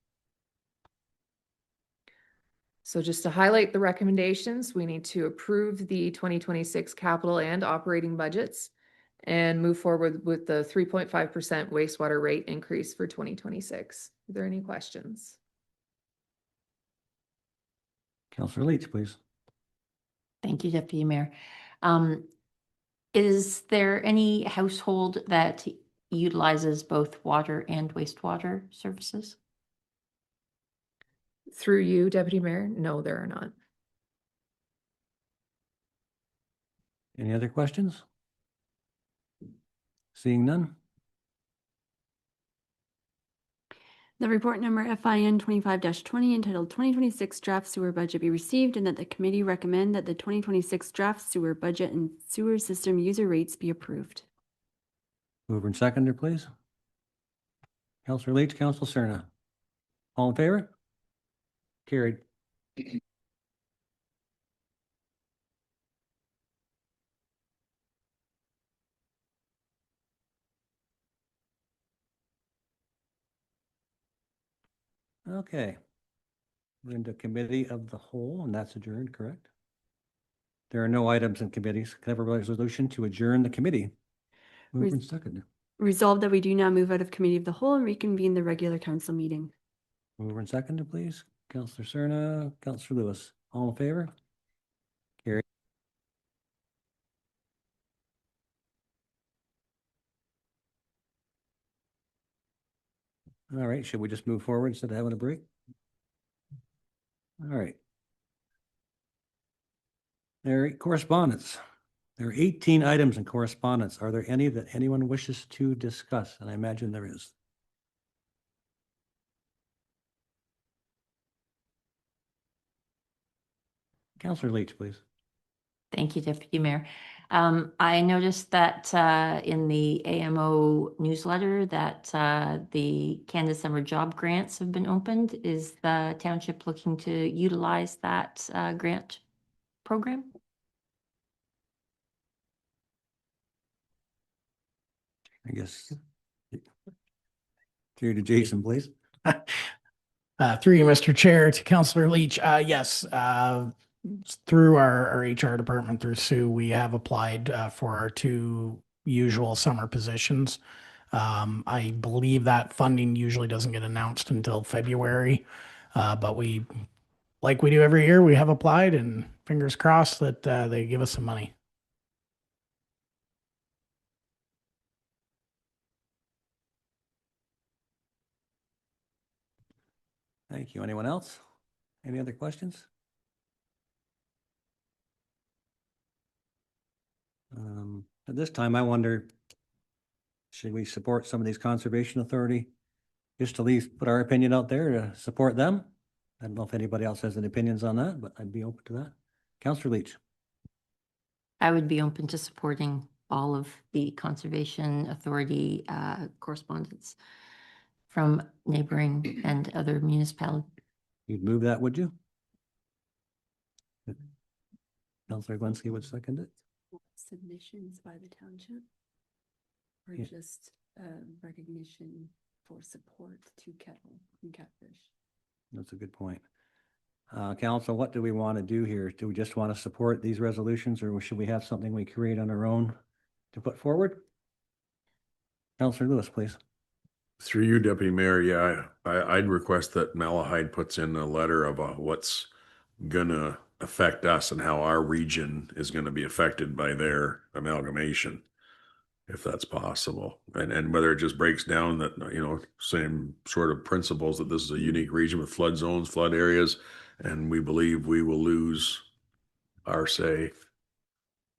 So just to highlight the recommendations, we need to approve the 2026 capital and operating budgets and move forward with the 3.5% wastewater rate increase for 2026. Are there any questions? Councillor Leach, please. Thank you, Deputy Mayor. Is there any household that utilizes both water and wastewater services? Through you, Deputy Mayor? No, there are not. Any other questions? Seeing none? The report number FIN 25-20 entitled 2026 Draft Sewer Budget be received, and that the committee recommend that the 2026 Draft Sewer Budget and Sewer System User Rates be approved. Mover and seconder, please. Councillor Leach, Councillor Cerna. All in favor? Carried. Okay. We're into committee of the whole, and that's adjourned, correct? There are no items in committees. Can I have a resolution to adjourn the committee? Mover and seconder. Resolved that we do now move out of committee of the whole and reconvene the regular council meeting. Mover and seconder, please. Councillor Cerna, Councillor Lewis. All in favor? Carried. All right, should we just move forward instead of having a break? All right. All right, correspondence. There are 18 items in correspondence. Are there any that anyone wishes to discuss? And I imagine there is. Councillor Leach, please. Thank you, Deputy Mayor. I noticed that in the AMO newsletter that the Canada Summer Job Grants have been opened. Is the township looking to utilize that grant program? I guess. Through to Jason, please. Through you, Mr. Chair, to Councillor Leach. Yes, through our HR department, through Sue, we have applied for our 2 usual summer positions. I believe that funding usually doesn't get announced until February, but we, like we do every year, we have applied, and fingers crossed that they give us some money. Thank you. Anyone else? Any other questions? At this time, I wonder, should we support some of these conservation authority? Just to at least put our opinion out there to support them? I don't know if anybody else has any opinions on that, but I'd be open to that. Councillor Leach. I would be open to supporting all of the Conservation Authority correspondence from neighboring and other municipalities. You'd move that, would you? Councillor Glenski would second it. Submissions by the township? Or Yeah. just recognition for support to kettle and catfish? That's a good point. Council, what do we want to do here? Do we just want to support these resolutions, or should we have something we create on our own to put forward? Councillor Lewis, please. Through you, Deputy Mayor, yeah, I'd request that Malahide puts in a letter of what's gonna affect us and how our region is gonna be affected by their amalgamation, if that's possible. And whether it just breaks down that, same sort of principles, that this is a unique region with flood zones, flood areas, and we believe we will lose our say.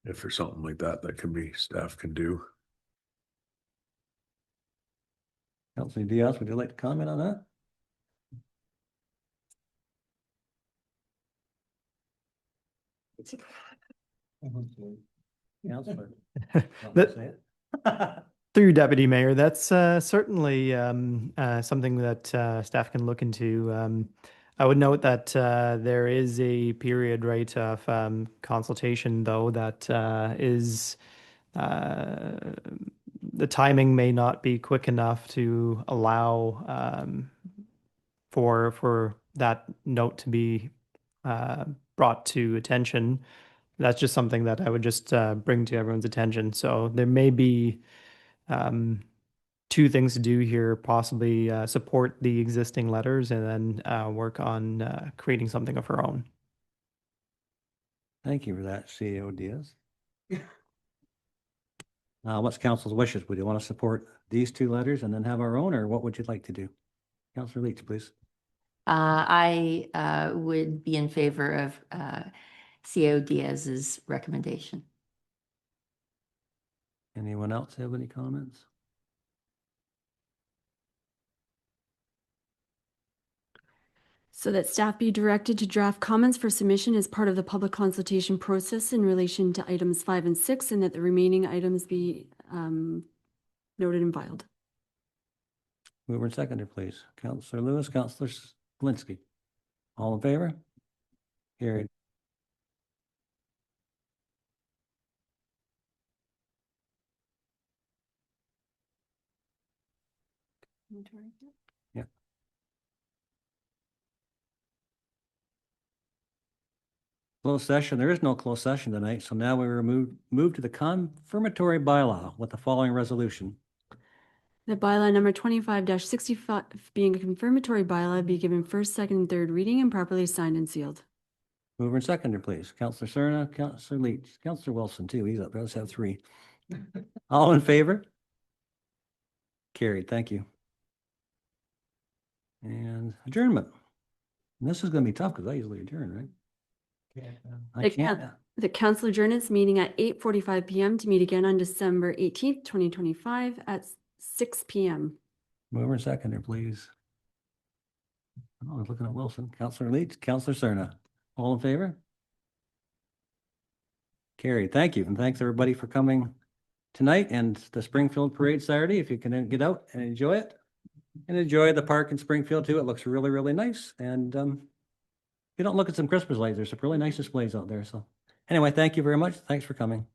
If there's something like that, that can be, staff can do. Councillor Diaz, would you like to comment on that? Councillor. Through Deputy Mayor, that's certainly something that staff can look into. I would note that there is a period, right, of consultation, though, that is the timing may not be quick enough to allow for that note to be brought to attention. That's just something that I would just bring to everyone's attention. So there may be 2 things to do here, possibly support the existing letters and then work on creating something of her own. Thank you for that, CEO Diaz. What's council's wishes? Would you want to support these 2 letters and then have our own, or what would you like to do? Councillor Leach, please. I would be in favor of CEO Diaz's recommendation. Anyone else have any comments? So that staff be directed to draft comments for submission as part of the public consultation process in relation to items 5 and 6, and that the remaining items be noted and filed. Mover and seconder, please. Councillor Lewis, Councillor Glinski. All in favor? Carried. Yeah. Closed session. There is no closed session tonight, so now we move to the confirmatory bylaw with the following resolution. The bylaw number 25-65 being a confirmatory bylaw be given first, second, and third reading and properly signed and sealed. Mover and seconder, please. Councillor Cerna, Councillor Leach, Councillor Wilson too. He's up there. Let's have 3. All in favor? Carried. Thank you. And adjournment. And this is going to be tough because I usually adjourn, right? I can't. The council adjourns meeting at 8:45 p.m. to meet again on December 18th, 2025 at 6 p.m. Mover and seconder, please. Oh, I was looking at Wilson. Councillor Leach, Councillor Cerna. All in favor? Carried. Thank you. And thanks everybody for coming tonight and the Springfield Parade Saturday. If you can get out and enjoy it. And enjoy the park in Springfield too. It looks really, really nice. And if you don't look at some Christmas lights, there's some really nice displays out there. So anyway, thank you very much. Thanks for coming.